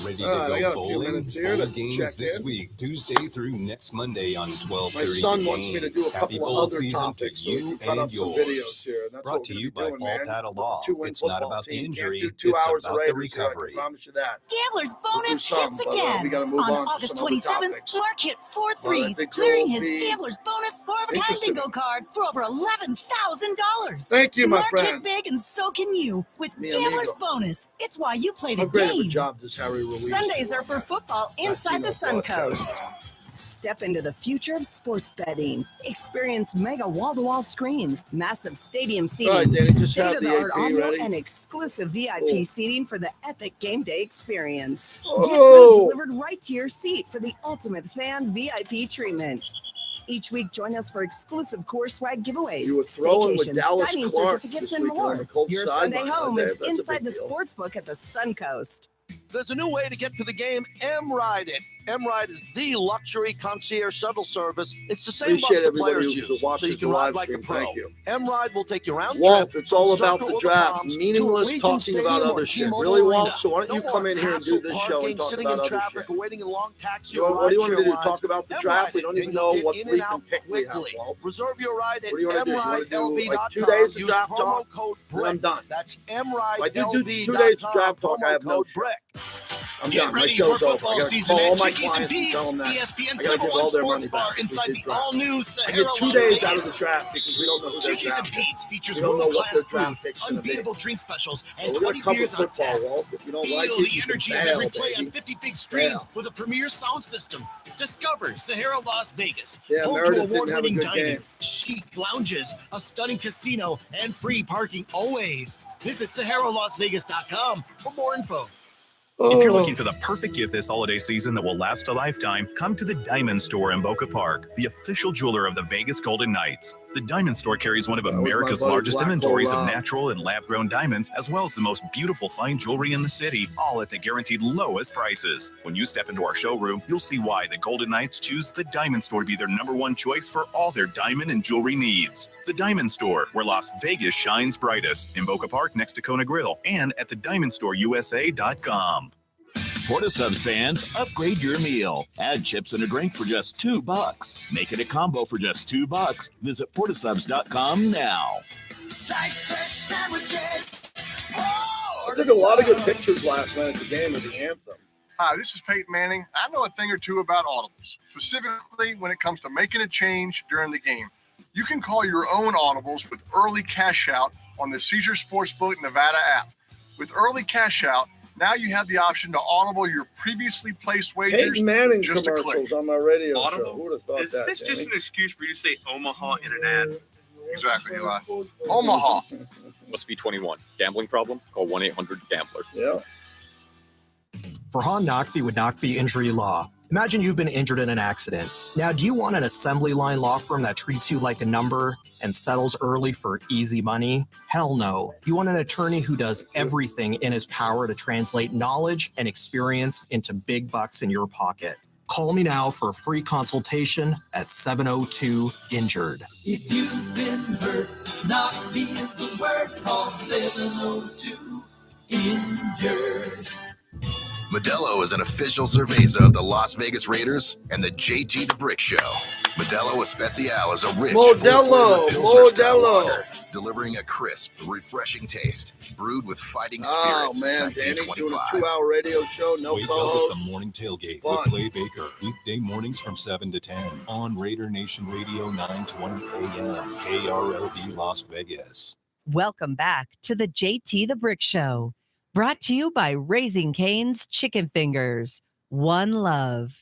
Ready to go bowling? Bowl games this week, Tuesday through next Monday on 12:30. My son wants me to do a Happy couple bowl of other season topics. to you and yours. Here, and Brought to you by Paul Paddle Law. It's not about the injury, it's about the recovery. I promise you that. Gambler's bonus hits again. On On August 27th, Mark hit 4 threes, clearing his Gambler's bonus 4-of-a-kind bingo card for over $11,000. Thank you, my Mark friend. hit big, and so can you with Mi Gambler's amigo. bonus. It's why you play the How great of a game. job does Harry Ruiz Sundays do are on for that? football inside the Latino Suncoast. podcast. Step into the future of sports betting. Experience mega wall-to-wall screens, massive stadium seating, All right, Danny, just have the state-of-the-art AP audio, ready. and exclusive VIP Cool. seating for the epic game day experience. Get Oh. food delivered right to your seat for the ultimate fan VIP treatment. Each week, join us for exclusive core swag giveaways, You were throwing with staycations, Dallas dining Clark certificates, this and weekend on more. the Colts Your sideline, Sunday home Dave. is That's a inside big the deal. sportsbook at the Suncoast. There's a new way to get to the game, M-Ride it. M-Ride is the luxury concierge shuttle service. It's the same bus the players use, so you can ride like a pro. M-Ride will take you round Walt, trip. it's all from about Circle the of draft. Palms to Meaningless Allegiant talking Stadium about or other shit. T-Mobile Really, Walt? Arena. So why don't No you more come in here and do hassle this show parking, and talk sitting about in other traffic shit? or waiting in long taxi What or do you want to rideshare do? lines. Talk about the M-Ride draft? We it, don't and even you'll know get what in and bleeping out pick we have, quickly. Walt. Reserve your ride at What do you want to do? You want to do like 2 MRideLV.com. days of Use draft promo talk? code Then I'm BRICK. done. That's If I do MRideLV.com. 2 days of draft talk, I have no Promo code shit. BRICK. I'm Get done. My ready show's for over. football I gotta season call all at my Chickies and clients and Pete's, tell them that ESPN's I gotta number give one all their sports money bar back. inside the all-new I Sahara get 2 Las days out of the Vegas. draft because we don't know who their Chickies and draft Pete's is. features We don't know what world-class their food, draft pick's gonna be. unbeatable drink specials, and But we're 20 gonna cover beers on football, tap. Walt. If you don't Feel like it, the you energy can of bail, every play on baby. 50 big screens Bail. with a premier sound system. Discover Sahara Las Vegas, Yeah, home Meredith to didn't have a award-winning good dining, game. chic lounges, a stunning casino, and free parking always. Visit SaharaLasVegas.com for more info. If you're looking for the perfect gift this holiday season that will last a lifetime, come to the Diamond Store in Boca Park, the official jeweler of the Vegas Golden Knights. The Diamond Store carries one of with my America's buddy largest Black inventories Hole of Rob. natural and lab-grown diamonds, as well as the most beautiful fine jewelry in the city, all at the guaranteed lowest prices. When you step into our showroom, you'll see why the Golden Knights choose the Diamond Store to be their #1 choice for all their diamond and jewelry needs. The Diamond Store, where Las Vegas shines brightest, in Boca Park next to Kona Grill, and at thediamondstoreUSA.com. Portisubs fans, upgrade your meal. Add chips and a drink for just $2. Make it a combo for just $2. Visit portisubs.com now. Sliced fresh sandwiches. I took a lot of good pictures last night at the game of the anthem. Hi, this is Peyton Manning. I know a thing or two about audibles, specifically when it comes to making a change during the game. You can call your own audibles with early cash out on the Caesar Sportsbook Nevada app. With early cash out, now you have the option to audible your previously placed wagers. Peyton Manning just a click. commercials on my radio Audible? show. Who would have thought Is that? this just Danny? an excuse for you to say Omaha in an ad? Exactly, Eli. Omaha. Must be 21. Gambling problem? Call 1-800-GAMBLER. Yeah. Farhan Naqvi with Naqvi Injury Law. Imagine you've been injured in an accident. Now, do you want an assembly line law firm that treats you like a number and settles early for easy money? Hell no. You want an attorney who does everything in his power to translate knowledge and experience into big bucks in your pocket. Call me now for a free consultation at 702-INJURED. If you've been hurt, Naqvi is the word. Call 702-INJURED. Modelo is an official cerveza of the Las Vegas Raiders and the JT the Brick Show. Modelo Especial is a rich, full-flavored Pilsner-style lager, delivering a crisp, refreshing taste, brewed with fighting spirits since Man, Danny doing a 1925. 2-hour radio show, no Wake up co-host. with the Morning Tailgate Fun. with Clay Baker. Weekday mornings from 7 to 10 on Raider Nation Radio 920 AM, KRLD Las Vegas. Welcome back to the JT the Brick Show, brought to you by Raising Cane's Chicken Fingers. One love.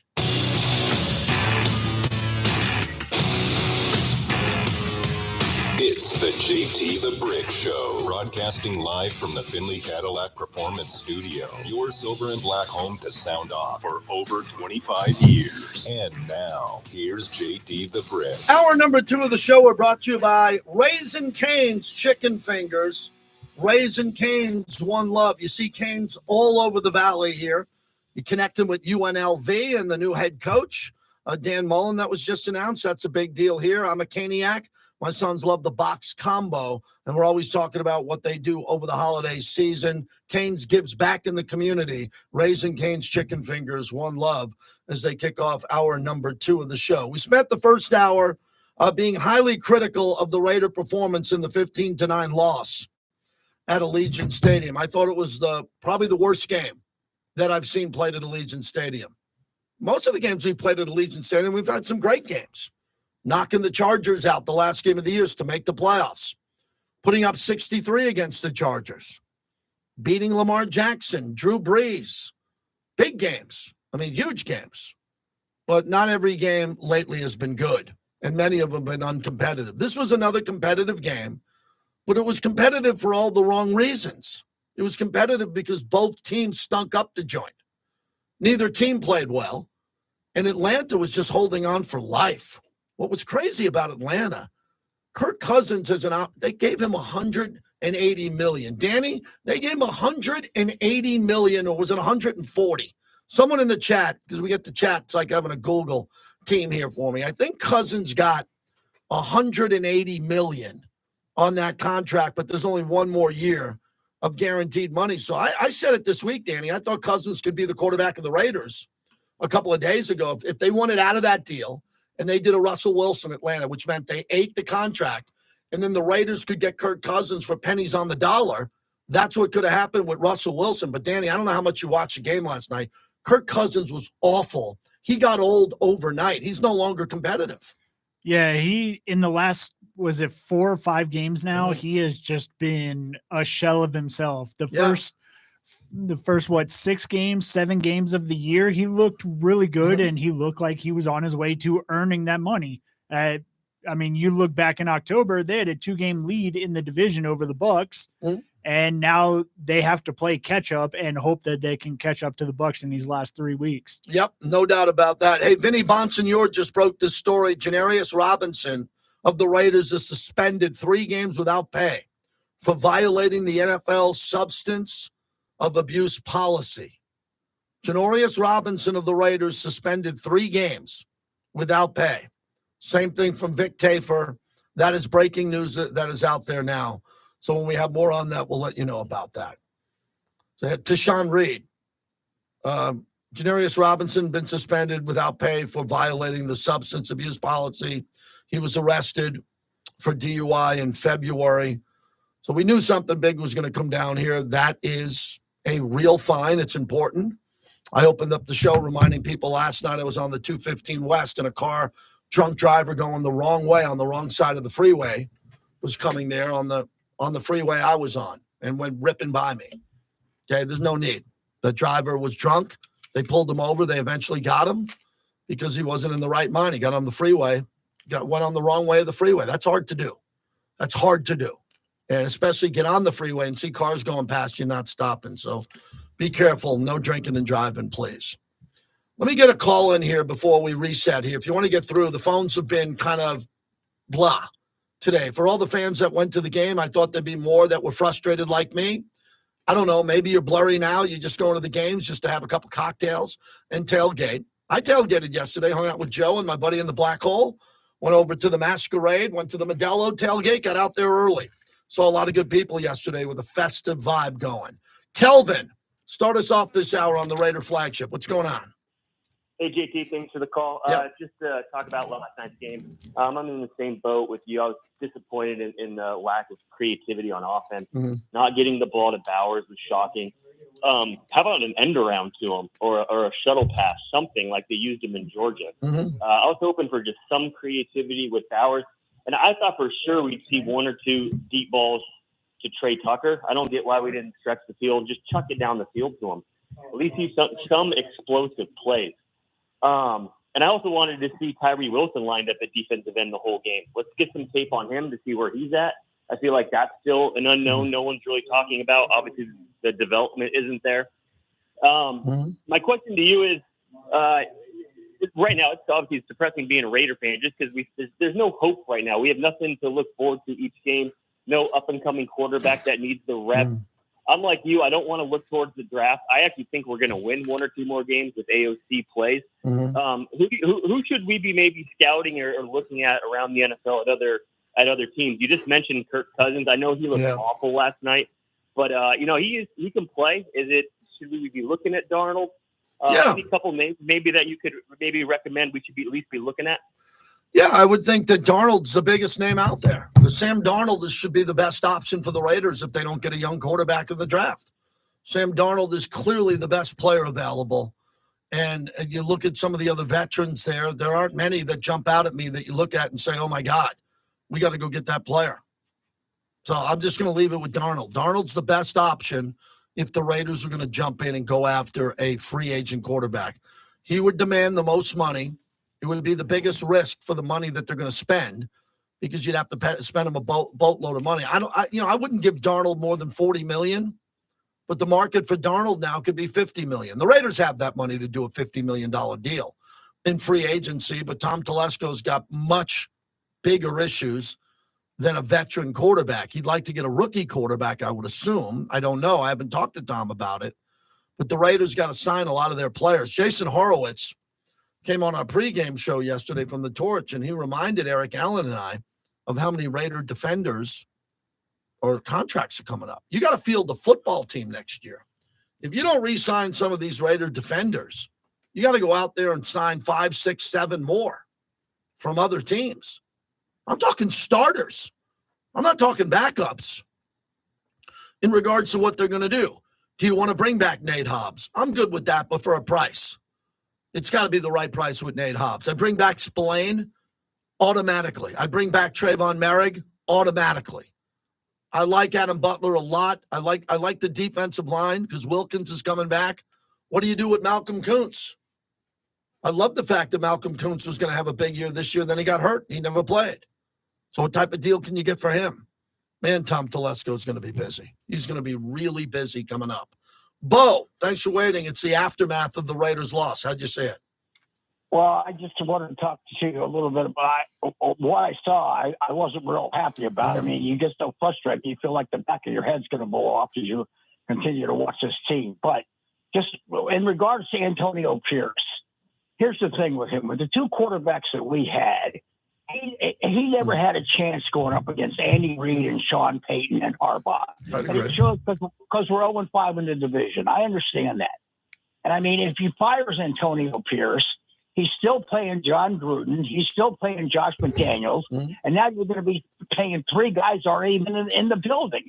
It's the JT the Brick Show, broadcasting live from the Finley Cadillac Performance Studio, your silver and black home to sound off for over 25 years. And now, here's JT the Brick. Hour number 2 of the show are brought to you by Raising Cane's Chicken Fingers. Raising Cane's, one love. You see Cane's all over the valley here. You connect them with UNLV and the new head coach, Dan Mullen, that was just announced. That's a big deal here. I'm a Caniac. My sons love the box combo, and we're always talking about what they do over the holiday season. Cane's gives back in the community. Raising Cane's Chicken Fingers, one love, as they kick off hour number 2 of the show. We spent the first hour being highly critical of the Raider performance in the 15-9 loss at Allegiant Stadium. I thought it was probably the worst game that I've seen played at Allegiant Stadium. Most of the games we've played at Allegiant Stadium, we've had some great games. Knocking the Chargers out the last game of the year to make the playoffs. Putting up 63 against the Chargers. Beating Lamar Jackson, Drew Brees. Big games. I mean, huge games. But not every game lately has been good. And many of them have been uncompetitive. This was another competitive game. But it was competitive for all the wrong reasons. It was competitive because both teams stunk up the joint. Neither team played well. And Atlanta was just holding on for life. What was crazy about Atlanta, Kirk Cousins they gave him $180 million. Danny, they gave him $180 million, or was it 140? Someone in the chat, because we get the chat, it's like having a Google team here for me. I think Cousins got $180 million on that contract, but there's only one more year of guaranteed money. So I said it this week, Danny. I thought Cousins could be the quarterback of the Raiders a couple of days ago. If they wanted out of that deal, and they did a Russell Wilson Atlanta, which meant they ate the contract, and then the Raiders could get Kirk Cousins for pennies on the dollar. That's what could have happened with Russell Wilson. But, Danny, I don't know how much you watched the game last night. Kirk Cousins was awful. He got old overnight. He's no longer competitive. Yeah, he, in the last, was it 4 or 5 games now, he has just been a shell of himself. The first, 6 games, 7 games of the year, he looked really good, and he looked like he was on his way to earning that money. I mean, you look back in October, they had a 2-game lead in the division over the Bucs, and now they have to play catch up and hope that they can catch up to the Bucs in these last 3 weeks. Yep, no doubt about that. Hey, Vinny Bonsignor just broke this story. Janarius Robinson, of the Raiders is suspended 3 games without pay for violating the NFL substance of abuse policy. Janorius Robinson of the Raiders suspended 3 games without pay. Same thing from Vic Tafer. That is breaking news that is out there now. So when we have more on that, we'll let you know about that. So Tashawn Reed. Janarius Robinson been suspended without pay for violating the substance abuse policy. He was arrested for DUI in February. So we knew something big was going to come down here. That is a real fine. It's important. I opened up the show reminding people last night I was on the 215 West in a car, drunk driver going the wrong way on the wrong side of the freeway was coming there on the freeway I was on and went ripping by me. Okay, there's no need. The driver was drunk. They pulled him over. They eventually got him because he wasn't in the right mind. He got on the freeway, went on the wrong way of the freeway. That's hard to do. That's hard to do. And especially get on the freeway and see cars going past you, not stopping. So be careful. No drinking and driving, please. Let me get a call in here before we reset here. If you want to get through, the phones have been kind of blah today. For all the fans that went to the game, I thought there'd be more that were frustrated like me. I don't know. Maybe you're blurry now. You're just going to the games just to have a couple cocktails and tailgate. I tailgated yesterday, hung out with Joe and my buddy in the Black Hole, went over to the Masquerade, went to the Modelo tailgate, got out there early. Saw a lot of good people yesterday with a festive vibe going. Kelvin, start us off this hour on the Raider flagship. What's going on? Hey, JT, thanks for the call. Just to talk about last night's game, I'm in the same boat with you. I was disappointed in the lack of creativity on offense. Mm-hmm. Not getting the ball to Bowers was shocking. How about an end around to him or a shuttle pass, something like they used him in Georgia? Mm-hmm. I was hoping for just some creativity with Bowers. And I thought for sure we'd see 1 or 2 deep balls to Trey Tucker. I don't get why we didn't stretch the field. Just chuck it down the field to him. At least see some explosive plays. And I also wanted to see Tyree Wilson lined up at defensive end the whole game. Let's get some tape on him to see where he's at. I feel like that's still an unknown. No one's really talking about. Obviously, the development isn't there. My question to you is, right now, it's depressing being a Raider fan just because there's no hope right now. We have nothing to look forward to each game. No up-and-coming quarterback that needs the reps. I'm like you. I don't want to look towards the draft. I actually think we're going to win 1 or 2 more games with AOC plays. Who should we be maybe scouting or looking at around the NFL at other teams? You just mentioned Kirk Cousins. I know he looked awful last night, but he can play. Should we be looking at Darnold? Any couple names maybe that you could maybe recommend we should at least be looking at? Yeah, I would think that Darnold's the biggest name out there. Because Sam Darnold should be the best option for the Raiders if they don't get a young quarterback in the draft. Sam Darnold is clearly the best player available. And you look at some of the other veterans there aren't many that jump out at me that you look at and say, oh, my God, we got to go get that player. So I'm just going to leave it with Darnold. Darnold's the best option if the Raiders are going to jump in and go after a free agent quarterback. He would demand the most money. It would be the biggest risk for the money that they're going to spend because you'd have to spend them a boatload of money. I wouldn't give Darnold more than $40 million, but the market for Darnold now could be $50 million. The Raiders have that money to do a $50 million deal in free agency, but Tom Telesco's got much bigger issues than a veteran quarterback. He'd like to get a rookie quarterback, I would assume. I don't know. I haven't talked to Tom about it, but the Raiders got to sign a lot of their players. Jason Horowitz came on our pregame show yesterday from the Torch, and he reminded Eric Allen and I of how many Raider defenders or contracts are coming up. You got to field the football team next year. If you don't re-sign some of these Raider defenders, you got to go out there and sign 5, 6, 7 more from other teams. I'm talking starters. I'm not talking backups in regards to what they're going to do. Do you want to bring back Nate Hobbs? I'm good with that, but for a price. It's got to be the right price with Nate Hobbs. I bring back Spillane automatically. I bring back Trayvon Merrick automatically. I like Adam Butler a lot. I like the defensive line because Wilkins is coming back. What do you do with Malcolm Kuntz? I love the fact that Malcolm Kuntz was going to have a big year this year. Then he got hurt. He never played. So what type of deal can you get for him? Man, Tom Telesco is going to be busy. He's going to be really busy coming up. Bo, thanks for waiting. It's the aftermath of the Raiders' loss. How'd you say it? Well, I just wanted to talk to you a little bit about what I saw. I wasn't real happy about. I mean, you get so frustrated, you feel like the back of your head's going to blow off as you continue to watch this team. But just in regards to Antonio Pierce, here's the thing with him. With the two quarterbacks that we had, he never had a chance going up against Andy Reid and Sean Payton and Harbaugh. And it shows because we're 0-5 in the division. I understand that. And I mean, if he fires Antonio Pierce, he's still playing John Gruden. He's still playing Josh McDaniels. And now you're going to be paying three guys who aren't even in the building.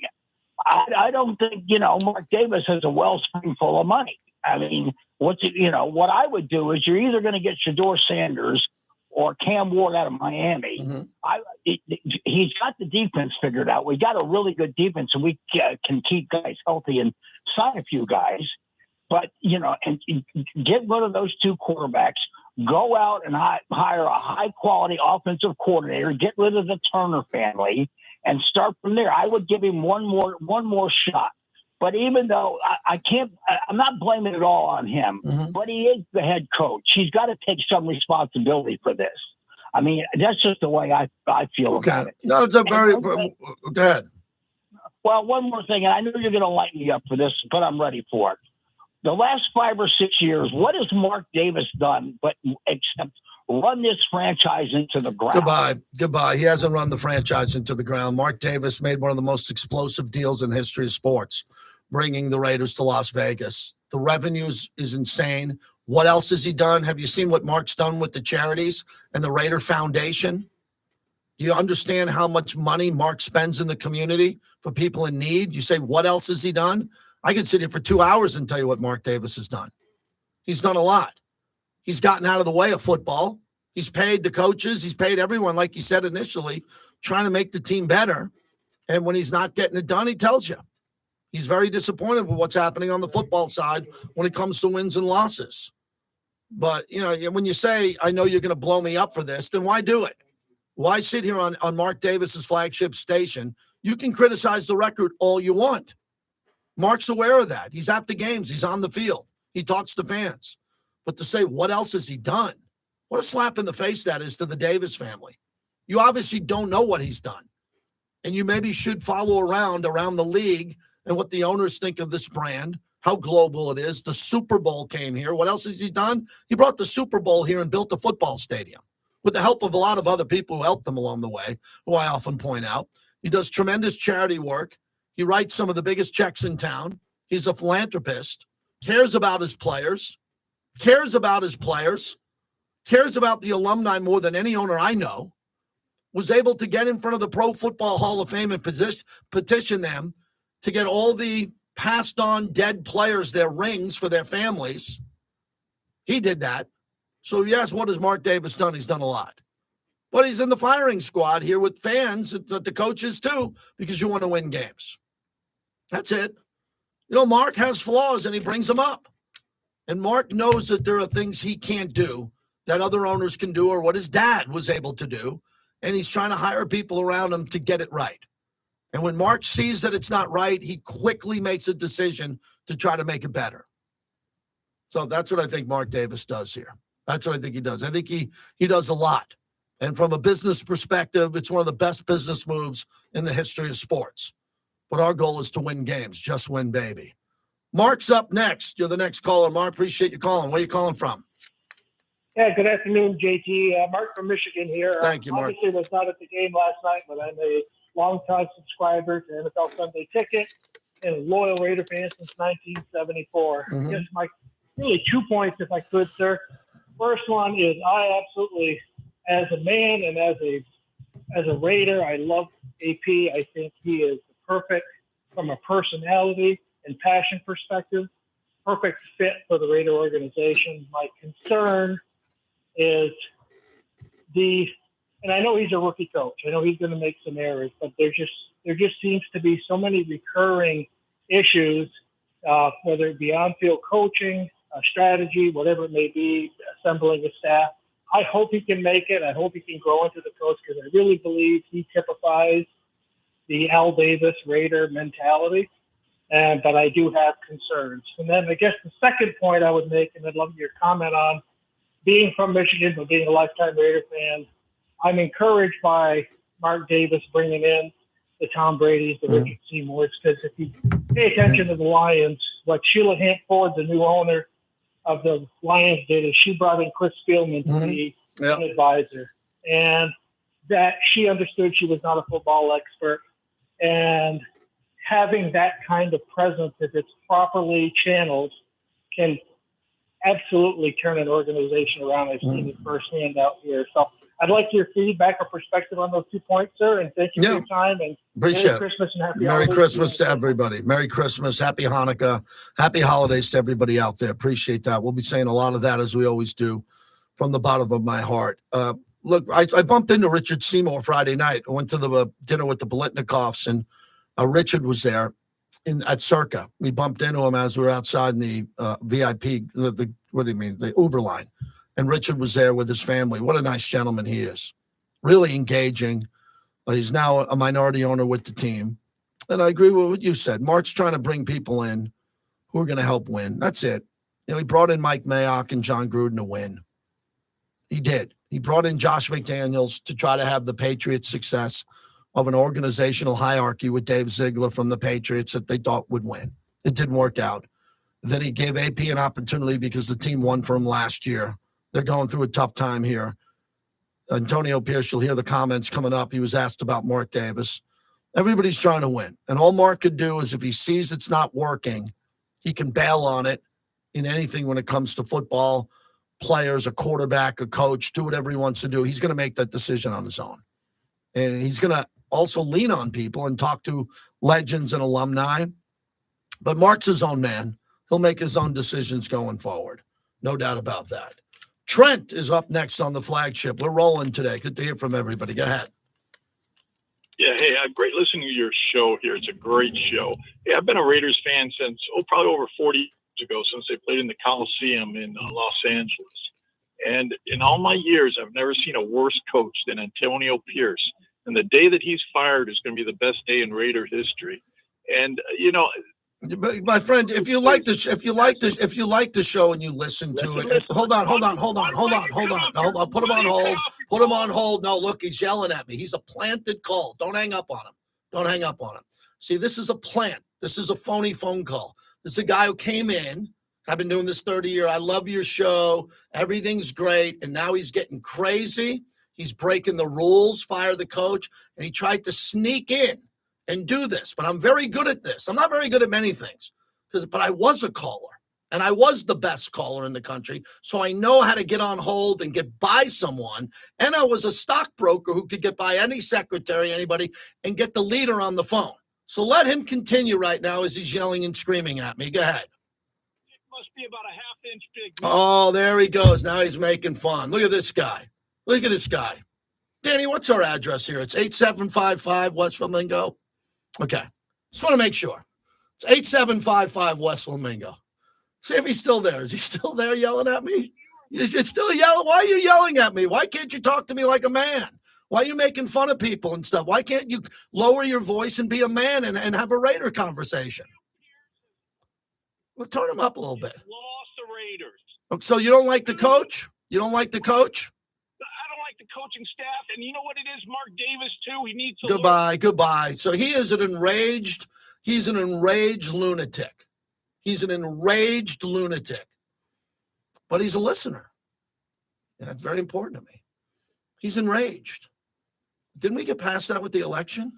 I don't think, Mark Davis has a wellspring full of money. I mean, what I would do is you're either going to get Shedeur Sanders or Cam Ward out of Miami. He's got the defense figured out. We got a really good defense, and we can keep guys healthy and sign a few guys. But, and get rid of those two quarterbacks, go out and hire a high-quality offensive coordinator, get rid of the Turner family, and start from there. I would give him one more shot. But even though I'm not blaming it all on him, but he is the head coach. He's got to take some responsibility for this. I mean, that's just the way I feel about it. No, it's a very go ahead. Well, one more thing, and I know you're going to light me up for this, but I'm ready for it. The last 5 or 6 years, what has Mark Davis done except run this franchise into the ground? Goodbye. He hasn't run the franchise into the ground. Mark Davis made one of the most explosive deals in the history of sports, bringing the Raiders to Las Vegas. The revenue is insane. What else has he done? Have you seen what Mark's done with the charities and the Raider Foundation? Do you understand how much money Mark spends in the community for people in need? You say, what else has he done? I could sit here for 2 hours and tell you what Mark Davis has done. He's done a lot. He's gotten out of the way of football. He's paid the coaches. He's paid everyone, like you said initially, trying to make the team better. And when he's not getting it done, he tells you. He's very disappointed with what's happening on the football side when it comes to wins and losses. But, when you say, I know you're going to blow me up for this, then why do it? Why sit here on Mark Davis's flagship station? You can criticize the record all you want. Mark's aware of that. He's at the games. He's on the field. He talks to fans. But to say, what else has he done? What a slap in the face that is to the Davis family. You obviously don't know what he's done. And you maybe should follow around the league and what the owners think of this brand, how global it is. The Super Bowl came here. What else has he done? He brought the Super Bowl here and built a football stadium with the help of a lot of other people who helped him along the way, who I often point out. He does tremendous charity work. He writes some of the biggest checks in town. He's a philanthropist, cares about his players, cares about the alumni more than any owner I know, was able to get in front of the Pro Football Hall of Fame and petition them to get all the passed on dead players their rings for their families. He did that. So, yes, what has Mark Davis done? He's done a lot. But he's in the firing squad here with fans, the coaches too, because you want to win games. That's it. Mark has flaws and he brings them up. And Mark knows that there are things he can't do that other owners can do or what his dad was able to do. And he's trying to hire people around him to get it right. And when Mark sees that it's not right, he quickly makes a decision to try to make it better. So that's what I think Mark Davis does here. That's what I think he does. I think he does a lot. And from a business perspective, it's one of the best business moves in the history of sports. But our goal is to win games. Just win, baby. Mark's up next. You're the next caller. Mark, appreciate you calling. Where are you calling from? Yeah, good afternoon, JT. Mark from Michigan here. Thank you, Mark. Obviously, was not at the game last night, but I'm a longtime subscriber to NFL Sunday Ticket and a loyal Raider fan since 1974. Just really 2 points, if I could, sir. First one is I absolutely, as a man and as a Raider, I love AP. I think he is perfect from a personality and passion perspective. Perfect fit for the Raider organization. My concern is and I know he's a rookie coach. I know he's going to make some errors, but there just seems to be so many recurring issues, whether it be on-field coaching, strategy, whatever it may be, assembling a staff. I hope he can make it. I hope he can grow into the coach because I really believe he typifies the Al Davis Raider mentality. But I do have concerns. And then I guess the second point I would make, and I'd love your comment on, being from Michigan, but being a lifetime Raider fan, I'm encouraged by Mark Davis bringing in the Tom Brady's, the Richard Seymours, because if you pay attention to the Lions, what Sheila Hant Ford, the new owner of the Lions, did is she brought in Chris Spielman to be an advisor, and that she understood she was not a football expert, and having that kind of presence, if it's properly channeled, can absolutely turn an organization around. I've seen it firsthand out here. So I'd like your feedback or perspective on those 2 points, sir, and thank you for your time. And Appreciate Merry Christmas and Happy Merry Holidays. Christmas to everybody. Merry Christmas, Happy Hanukkah, Happy Holidays to everybody out there. Appreciate that. We'll be saying a lot of that as we always do from the bottom of my heart. Look, I bumped into Richard Seymour Friday night. I went to the dinner with the Bolitnikovs, and Richard was there at Circa. We bumped into him as we were outside in the VIP, what do you mean, the Uber line. And Richard was there with his family. What a nice gentleman he is. Really engaging. He's now a minority owner with the team. And I agree with what you said. Mark's trying to bring people in who are going to help win. That's it. He brought in Mike Mayock and John Gruden to win. He did. He brought in Josh McDaniels to try to have the Patriots' success of an organizational hierarchy with Dave Ziegler from the Patriots that they thought would win. It didn't work out. Then he gave AP an opportunity because the team won for him last year. They're going through a tough time here. Antonio Pierce, you'll hear the comments coming up. He was asked about Mark Davis. Everybody's trying to win. And all Mark could do is if he sees it's not working, he can bail on it in anything when it comes to football, players, a quarterback, a coach, do whatever he wants to do. He's going to make that decision on his own. And he's going to also lean on people and talk to legends and alumni. But Mark's his own man. He'll make his own decisions going forward. No doubt about that. Trent is up next on the flagship. We're rolling today. Good to hear from everybody. Go ahead. Yeah, hey, great listening to your show here. It's a great show. Hey, I've been a Raiders fan since, probably over 40 years ago, since they played in the Coliseum in Los Angeles. And in all my years, I've never seen a worse coach than Antonio Pierce. And the day that he's fired is going to be the best day in Raider history. And, my friend, if you like the show and you listen to it, hold on. Put him on hold. No, look, he's yelling at me. He's a planted call. Don't hang up on him. See, this is a plant. This is a phony phone call. This is a guy who came in. I've been doing this 30 years. I love your show. Everything's great. And now he's getting crazy. He's breaking the rules, fire the coach. And he tried to sneak in and do this, but I'm very good at this. I'm not very good at many things, but I was a caller, and I was the best caller in the country, so I know how to get on hold and get by someone, and I was a stockbroker who could get by any secretary, anybody, and get the leader on the phone. So let him continue right now as he's yelling and screaming at me. Go ahead. it must be about a half-inch big. Oh, there he goes. Now he's making fun. Look at this guy. Danny, what's our address here? It's 8755 West Flamingo. Okay. Just want to make sure. It's 8755 West Flamingo. See if he's still there. Is he still there yelling at me? It's still yelling. Why are you yelling at me? Why can't you talk to me like a man? Why are you making fun of people and stuff? Why can't you lower your voice and be a man and have a Raider conversation? Well, turn him up a little bit. Lost the Raiders. So you don't like the coach? You don't like the coach? The coaching staff, and you know what it is, Mark Davis too. He needs to Goodbye. So he's an enraged lunatic. But he's a listener. And that's very important to me. He's enraged. Didn't we get past that with the election?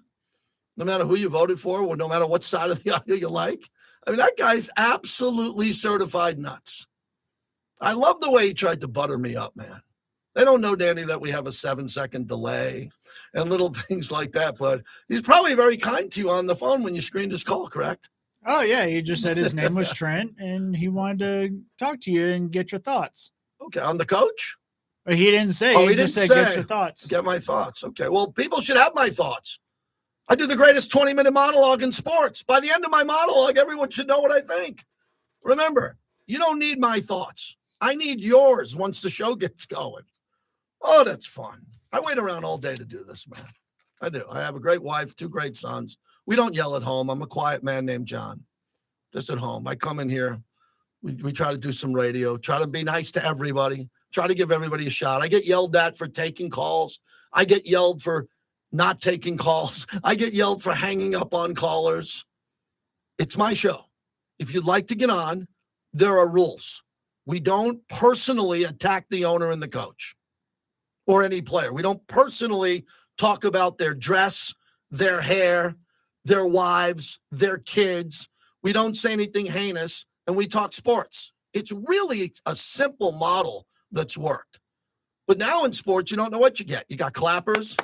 No matter who you voted for, or no matter what side of the aisle you like. I mean, that guy's absolutely certified nuts. I love the way he tried to butter me up, man. They don't know, Danny, that we have a 7-second delay and little things like that. But he's probably very kind to you on the phone when you screened his call, correct? Oh, yeah. He just said his name was Trent, and he wanted to talk to you and get your thoughts. Okay, on the coach? But he didn't say. Oh, he just said get your thoughts. Get my thoughts. Okay, well, people should have my thoughts. I do the greatest 20-minute monologue in sports. By the end of my monologue, everyone should know what I think. Remember, you don't need my thoughts. I need yours once the show gets going. Oh, that's fun. I wait around all day to do this, man. I do. I have a great wife, 2 great sons. We don't yell at home. I'm a quiet man named John. Just at home. I come in here. We try to do some radio, try to be nice to everybody. Try to give everybody a shot. I get yelled at for taking calls. I get yelled for not taking calls. I get yelled for hanging up on callers. It's my show. If you'd like to get on, there are rules. We don't personally attack the owner and the coach or any player. We don't personally talk about their dress, their hair, their wives, their kids. We don't say anything heinous, and we talk sports. It's really a simple model that's worked. But now in sports, you don't know what you get. You got clappers.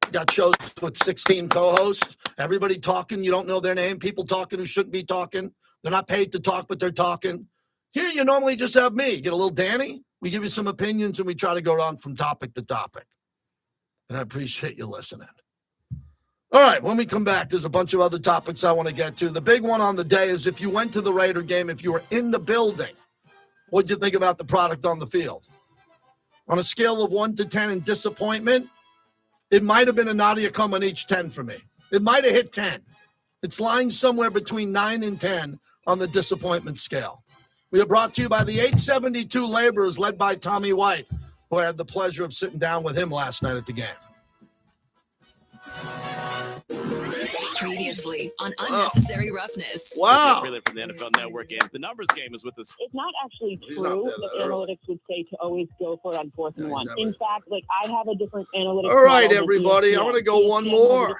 You got shows with 16 co-hosts. Everybody talking. You don't know their name. People talking who shouldn't be talking. They're not paid to talk, but they're talking. Here, you normally just have me. You get a little Danny. We give you some opinions, and we try to go on from topic to topic. And I appreciate you listening. All right, when we come back, there's a bunch of other topics I want to get to. The big one on the day is if you went to the Raider game, if you were in the building, what'd you think about the product on the field? On a scale of 1 to 10 in disappointment, it might have been a Nadia Comaneci 10 for me. It might have hit 10. It's lying somewhere between 9 and 10 on the disappointment scale. We are brought to you by the 872 Laborers, led by Tommy White, who I had the pleasure of sitting down with him last night at the game. Previously on Unnecessary Roughness. Wow. Really from the NFL Network, and the numbers game is with us. It's not actually true that analytics would say to always go for it on 4th and 1. In fact, like I have a different analytics. All right, everybody. I'm going to go one more.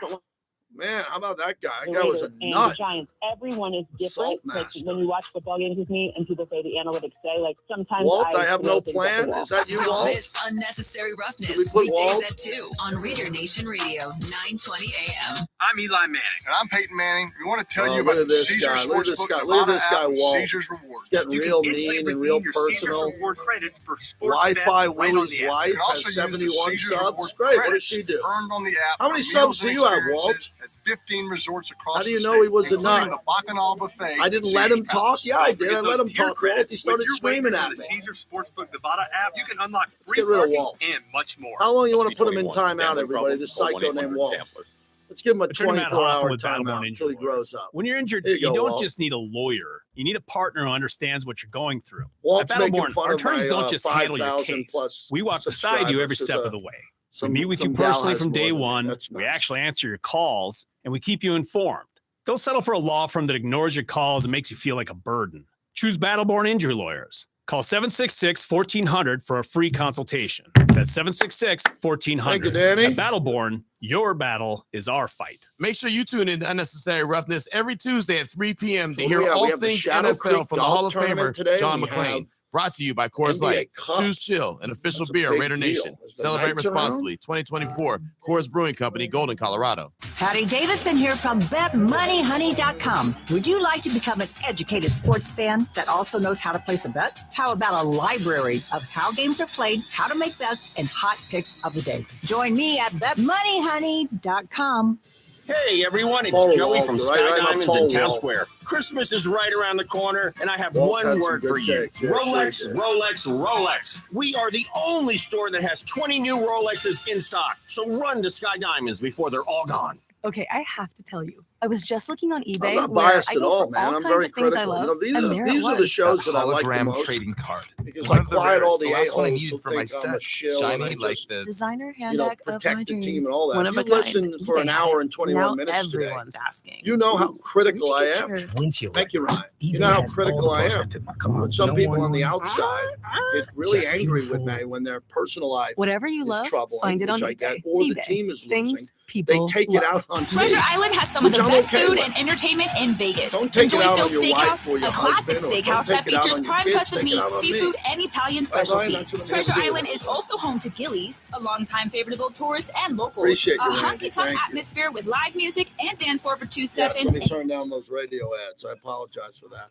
Man, how about that guy? That guy was a nut. The Giants. Everyone is different. Like when you watch football games with me and people say the analytics say, like sometimes Walt, I have no plan. Is that you, Don't Walt? miss Unnecessary Roughness weekdays at 2 on Raider Nation Radio, 920 AM. I'm Eli Manning. And I'm Peyton Manning. We want to tell you look about at the this Caesar guy. Look at this Sportsbook guy. Look at Nevada this guy, app and Walt. Caesar's Rewards. Getting You real can instantly mean and real redeem your Caesar's personal. Reward credit for sports Wi-Fi bets right on Willie's the app. wife You can also has use the 71 Caesar's subs. Reward Great. What does credits she do? earned on the app How many for subs meals do and you have, Walt? experiences at 15 resorts across How do you the know state, he was a including nut? the Bacchanal Buffet. I didn't at let Caesar's him talk. Palace. Yeah, I did. I let him Tier talk. Walt. credits He started with your screaming wagers at on the me. Caesar Sportsbook Nevada app. You can unlock free Get rid of parking Walt. and much more. How long you want to Must put be him in 21. timeout, Gambling everybody? problem? This Call psycho named 1-800 Walt. Gambler. Let's give him a But turn him out often 24-hour with Battleborn timeout Injury until he grows up. When you're injured, Here you you go, don't Walt. just need a lawyer. You need a partner who understands what you're going through. Walt's At making Battleborn, fun our of attorneys my, don't just handle your 5,000 case. plus We walk beside you every subscribers. step There's of the way. We some- meet with you some gal personally has from more day than me. one. That's We nice. actually answer your calls, and we keep you informed. Don't settle for a law firm that ignores your calls and makes you feel like a burden. Choose Battleborn Injury Lawyers. Call 766-1400 for a free consultation. That's 766-1400. Thank you, Danny. At Battleborn, your battle is our fight. Make sure you tune in to Unnecessary Roughness every Tuesday at 3 p.m. to Well, hear we all have the things Shadow NFL Creek from the Golf Hall of Tournament Famer today. John We McClain. have Brought to you by Coors NBA Light. Cup. Choose chill, an official That's a beer of big Raider deal. Nation. Is the Celebrate nights around? responsibly. 2024 Coors Brewing Company, Golden, Colorado. Patty Davidson here from BetMoneyHoney.com. Would you like to become an educated sports fan that also knows how to place a bet? How about a library of how games are played, how to make bets, and hot picks of the day? Join me at BetMoneyHoney.com. Hey everyone, it's Paul Joey Walt, from right, Sky right, Diamonds Paul in Town Walt. Square. Christmas is right around the corner, and I have Walt had one some word good for you. takes. Yeah, Rolex, sure did. Rolex, Rolex. We are the only store that has 20 new Rolexes in stock. So run to Sky Diamonds before they're all gone. Okay, I have to tell you. I was just looking on eBay. I'm not where biased I at go all, for man. I'm kinds very of things I critical. love, These and are there it the was. shows that I like the Hologram most. trading card. Because One I of the quiet all rarest, the the last one I a-holes needed who for my think I'm a set. shill and I Shiny like just, the Designer you know, handbag of my protect the dreams. team and all that. One If of a you listen kind. for an They hour had and it. 21 Now minutes today, everyone's asking. you know how critical I Where'd am. you get your- Once you Thank you, Ryan. You eBay know how has critical all the I parts am. that fit my car. But some No people more on the noise. outside get really Just angry with beautiful. me when their personal life Whatever you is love, troubling, find it on which I get, eBay. or the eBay. team is losing. Things people They take it out on Treasure me, Island has some of which the I'm best okay food with. and entertainment in Vegas. Don't take it Enjoy out Phil's on your wife Steakhouse, or your a classic husband, or don't steakhouse that take it out features on your prime kids, cuts of take it meat, out on me. seafood, and Italian Right, Ryan? specialties. That's what I'm Treasure gonna do. Island is also home to Gillies, a longtime favorite of both tourists and locals. Appreciate a you, Randy. honky-tonk Thank you. atmosphere with live music and dance floor for two-step. Yes, let me turn down those radio ads. I apologize for that.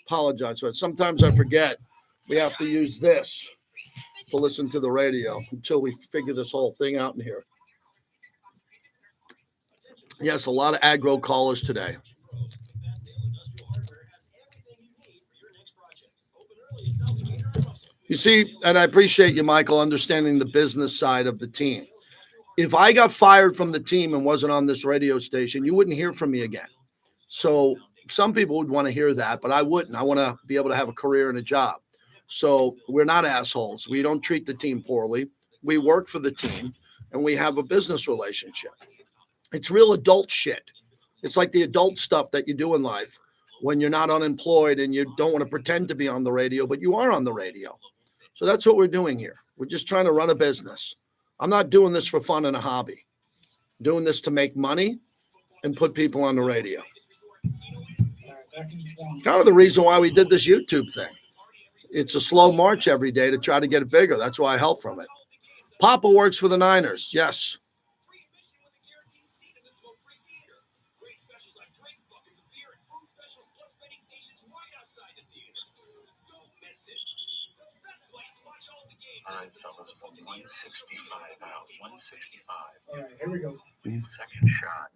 Apologize for it. Sometimes I forget we have to use this to listen to the radio until we figure this whole thing out in here. Yes, a lot of aggro callers today. You see, and I appreciate you, Michael, understanding the business side of the team. If I got fired from the team and wasn't on this radio station, you wouldn't hear from me again. So some people would want to hear that, but I wouldn't. I want to be able to have a career and a job. So we're not assholes. We don't treat the team poorly. We work for the team, and we have a business relationship. It's real adult shit. It's like the adult stuff that you do in life when you're not unemployed and you don't want to pretend to be on the radio, but you are on the radio. So that's what we're doing here. We're just trying to run a business. I'm not doing this for fun and a hobby. I'm doing this to make money and put people on the radio. Kind of the reason why we did this YouTube thing. It's a slow march every day to try to get it bigger. That's why I help from it. Papa works for the Niners. Yes. All right, fellas, from 165 out. 165. All right, here we go. Second shot.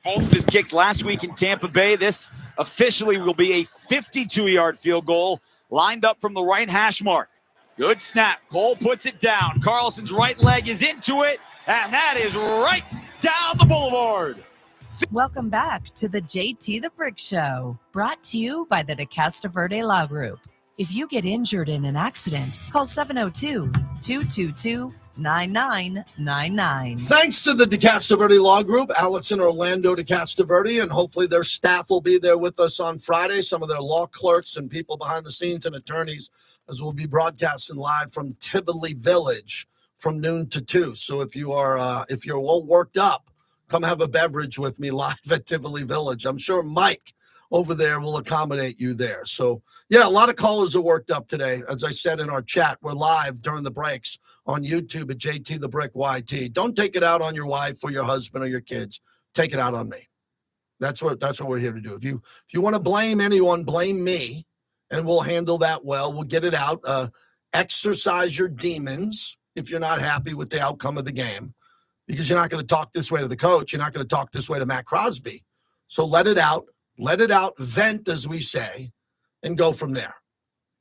Both of his kicks last week in Tampa Bay. This officially will be a 52-yard field goal lined up from the right hash mark. Good snap. Cole puts it down. Carlson's right leg is into it, and that is right down the boulevard. Welcome back to the JT the Brick Show, brought to you by the De Casta Verde Law Group. If you get injured in an accident, call 702-222-9999. Thanks to the De Casta Verde Law Group, Alex and Orlando De Casta Verde, and hopefully their staff will be there with us on Friday, some of their law clerks and people behind the scenes and attorneys, as we'll be broadcasting live from Tivoli Village from noon to 2. So if you're all worked up, come have a beverage with me live at Tivoli Village. I'm sure Mike over there will accommodate you there. So, yeah, a lot of callers are worked up today. As I said in our chat, we're live during the breaks on YouTube at JT the Brick YT. Don't take it out on your wife or your husband or your kids. Take it out on me. That's what we're here to do. If you want to blame anyone, blame me, and we'll handle that well. We'll get it out. Exercise your demons if you're not happy with the outcome of the game, because you're not going to talk this way to the coach. You're not going to talk this way to Matt Crosby. So let it out. Let it out. Vent, as we say. And go from there.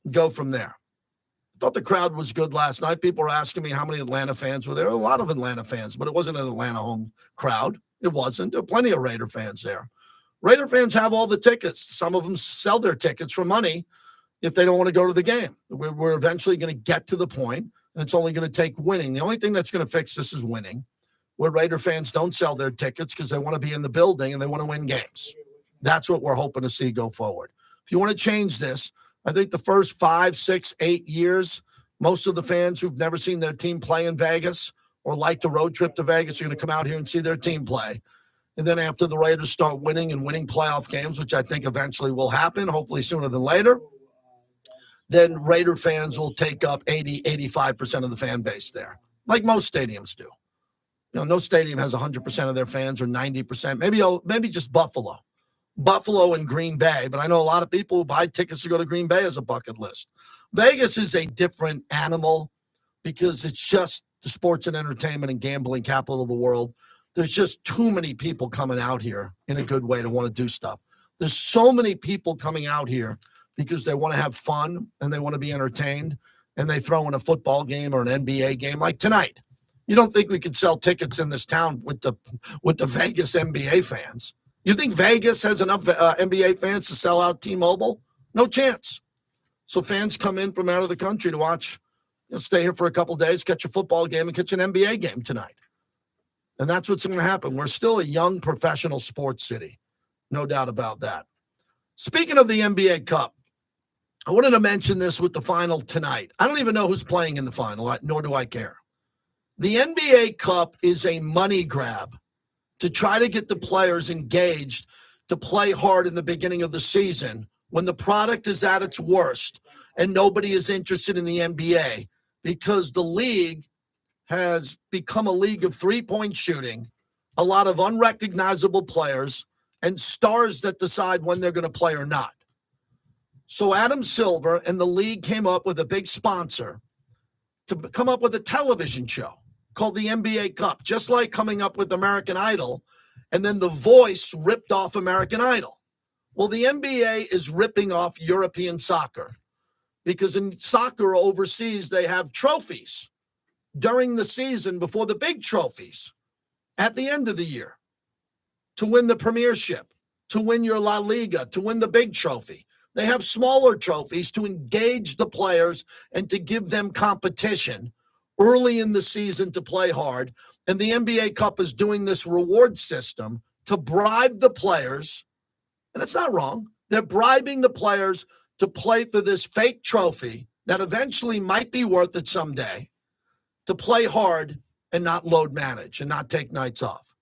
I thought the crowd was good last night. People were asking me how many Atlanta fans were there. A lot of Atlanta fans, but it wasn't an Atlanta home crowd. It wasn't. There were plenty of Raider fans there. Raider fans have all the tickets. Some of them sell their tickets for money if they don't want to go to the game. We're eventually going to get to the point, and it's only going to take winning. The only thing that's going to fix this is winning, where Raider fans don't sell their tickets because they want to be in the building and they want to win games. That's what we're hoping to see go forward. If you want to change this, I think the first 5, 6, 8 years, most of the fans who've never seen their team play in Vegas or like to road trip to Vegas are going to come out here and see their team play. And then after the Raiders start winning playoff games, which I think eventually will happen, hopefully sooner than later, then Raider fans will take up 85% of the fan base there, like most stadiums do. You know, no stadium has 100% of their fans or 90%, maybe just Buffalo and Green Bay, but I know a lot of people who buy tickets to go to Green Bay as a bucket list. Vegas is a different animal because it's just the sports and entertainment and gambling capital of the world. There's just too many people coming out here in a good way to want to do stuff. There's so many people coming out here because they want to have fun and they want to be entertained, and they throw in a football game or an NBA game like tonight. You don't think we could sell tickets in this town with the Vegas NBA fans? You think Vegas has enough NBA fans to sell out T-Mobile? No chance. So fans come in from out of the country to watch, stay here for a couple of days, catch a football game, and catch an NBA game tonight. And that's what's going to happen. We're still a young professional sports city. No doubt about that. Speaking of the NBA Cup, I wanted to mention this with the final tonight. I don't even know who's playing in the final, nor do I care. The NBA Cup is a money grab to try to get the players engaged to play hard in the beginning of the season when the product is at its worst and nobody is interested in the NBA, because the league has become a league of three-point shooting, a lot of unrecognizable players, and stars that decide when they're going to play or not. So Adam Silver and the league came up with a big sponsor to come up with a television show called the NBA Cup, just like coming up with American Idol, and then The Voice ripped off American Idol. Well, the NBA is ripping off European soccer, because in soccer overseas, they have trophies during the season before the big trophies at the end of the year to win the premiership, to win your La Liga, to win the big trophy. They have smaller trophies to engage the players and to give them competition early in the season to play hard. And the NBA Cup is doing this reward system to bribe the players. And it's not wrong. They're bribing the players to play for this fake trophy that eventually might be worth it someday, to play hard and not load manage and not take nights off.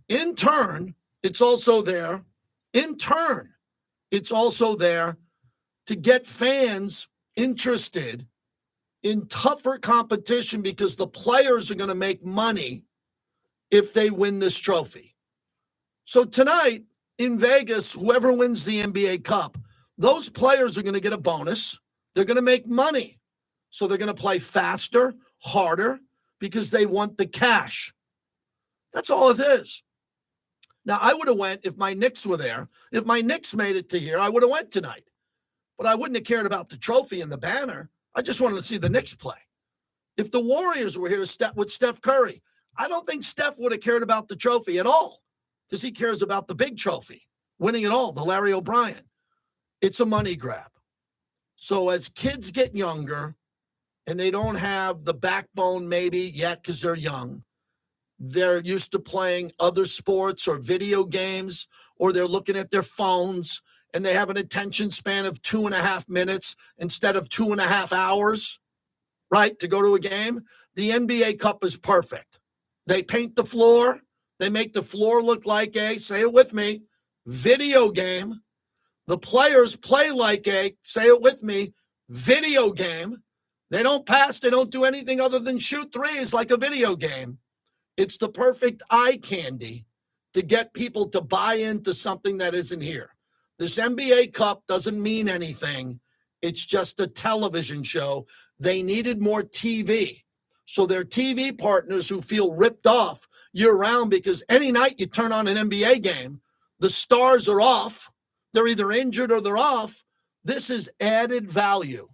In turn, it's also there. It's also there to get fans interested in tougher competition because the players are going to make money if they win this trophy. So tonight in Vegas, whoever wins the NBA Cup, those players are going to get a bonus. They're going to make money. So they're going to play faster, harder, because they want the cash. That's all it is. Now, I would have went if my Knicks were there. If my Knicks made it to here, I would have went tonight. But I wouldn't have cared about the trophy and the banner. I just wanted to see the Knicks play. If the Warriors were here to step with Steph Curry, I don't think Steph would have cared about the trophy at all because he cares about the big trophy, winning it all, the Larry O'Brien. It's a money grab. So as kids get younger and they don't have the backbone maybe yet because they're young, they're used to playing other sports or video games, or they're looking at their phones and they have an attention span of 2.5 minutes instead of 2.5 hours, right, to go to a game. The NBA Cup is perfect. They paint the floor. They make the floor look like a, say it with me, video game. The players play like a, say it with me, video game. They don't pass. They don't do anything other than shoot threes like a video game. It's the perfect eye candy to get people to buy into something that isn't here. This NBA Cup doesn't mean anything. It's just a television show. They needed more TV. So their TV partners who feel ripped off year-round because any night you turn on an NBA game, the stars are off. They're either injured or they're off. This is added value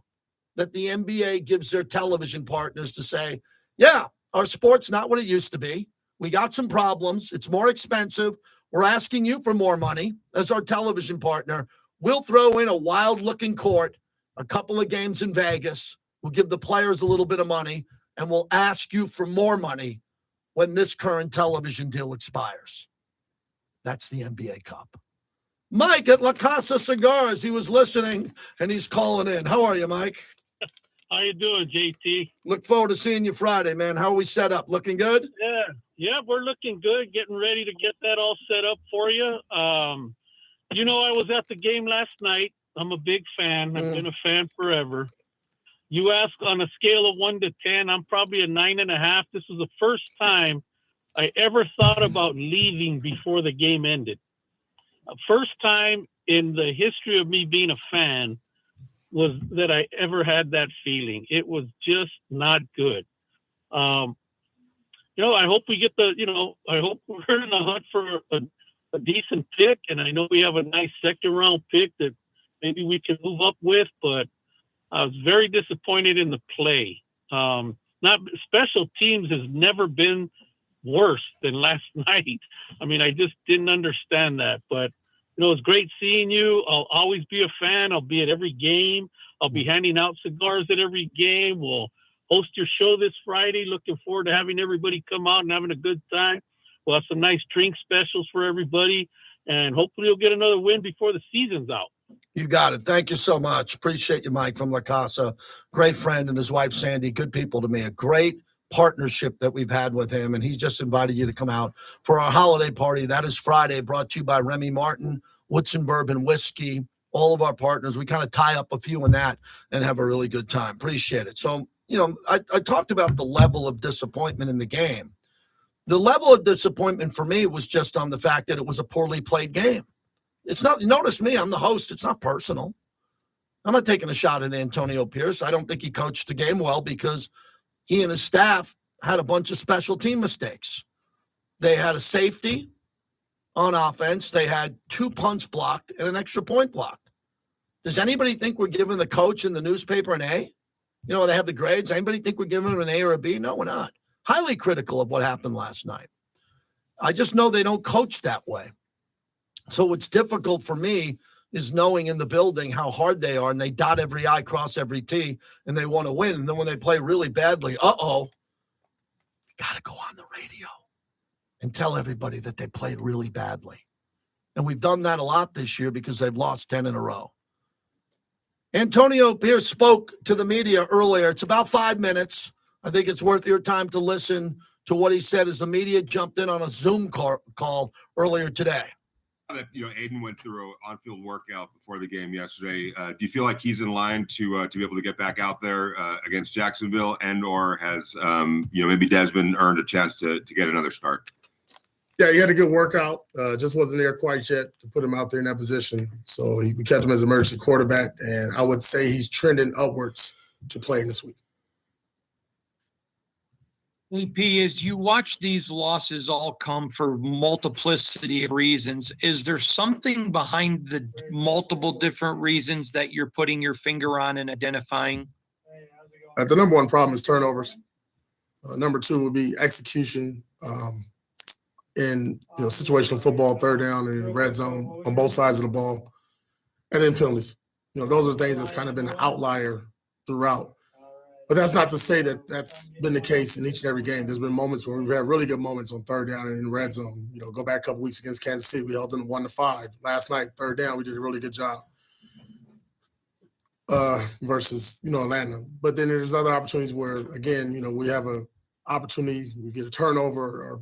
that the NBA gives their television partners to say, yeah, our sport's not what it used to be. We got some problems. It's more expensive. We're asking you for more money as our television partner. We'll throw in a wild-looking court, a couple of games in Vegas. We'll give the players a little bit of money, and we'll ask you for more money when this current television deal expires. That's the NBA Cup. Mike at La Casa Cigars, he was listening, and he's calling in. How are you, Mike? How you doing, JT? Look forward to seeing you Friday, man. How are we set up? Looking good? Yeah, we're looking good. Getting ready to get that all set up for you. You know, I was at the game last night. I'm a big fan. I've been a fan forever. You ask on a scale of 1 to 10, I'm probably a 9.5. This was the first time I ever thought about leaving before the game ended. First time in the history of me being a fan was that I ever had that feeling. It was just not good. You know, I hope we get I hope we're in the hunt for a decent pick. And I know we have a nice second round pick that maybe we can move up with, but I was very disappointed in the play. Not special teams has never been worse than last night. I mean, I just didn't understand that, but you know, it's great seeing you. I'll always be a fan. I'll be at every game. I'll be handing out cigars at every game. We'll host your show this Friday. Looking forward to having everybody come out and having a good time. We'll have some nice drink specials for everybody, and hopefully we'll get another win before the season's out. You got it. Thank you so much. Appreciate you, Mike, from La Casa. Great friend, and his wife, Sandy, good people to me. A great partnership that we've had with him, and he's just invited you to come out for our holiday party. That is Friday, brought to you by Remy Martin, Woodson Bourbon Whiskey, all of our partners. We kind of tie up a few in that and have a really good time. Appreciate it. So, you know, I talked about the level of disappointment in the game. The level of disappointment for me was just on the fact that it was a poorly played game. It's not, notice me, I'm the host. It's not personal. I'm not taking a shot at Antonio Pierce. I don't think he coached the game well because he and his staff had a bunch of special team mistakes. They had a safety on offense. They had 2 punts blocked and an extra point blocked. Does anybody think we're giving the coach in the newspaper an A? You know, they have the grades. Anybody think we're giving him an A or a B? No, we're not. Highly critical of what happened last night. I just know they don't coach that way. So it's difficult for me, is knowing in the building how hard they are, and they dot every I, cross every T, and they want to win. And then when they play really badly, you got to go on the radio and tell everybody that they played really badly. And we've done that a lot this year because they've lost 10 in a row. Antonio Pierce spoke to the media earlier. It's about 5 minutes. I think it's worth your time to listen to what he said as the media jumped in on a Zoom call earlier today. That Aiden went through an on-field workout before the game yesterday. Do you feel like he's in line to be able to get back out there against Jacksonville, and/or has maybe Desmond earned a chance to get another start? Yeah, he had a good workout. Just wasn't there quite yet to put him out there in that position. So we kept him as emergency quarterback, and I would say he's trending upwards to playing this week. AP, as you watch these losses all come for multiplicity of reasons, is there something behind the multiple different reasons that you're putting your finger on and identifying? The number one problem is turnovers. Number two would be execution in situational football, third down and red zone on both sides of the ball, and then penalties. Those are things that's kind of been an outlier throughout. But that's not to say that that's been the case in each and every game. There's been moments where we've had really good moments on third down and in red zone. Go back a couple weeks against Kansas City, we held them 1-5. Last night, third down, we did a really good job versus Atlanta. But then there's other opportunities where, again, we have a opportunity, we get a turnover or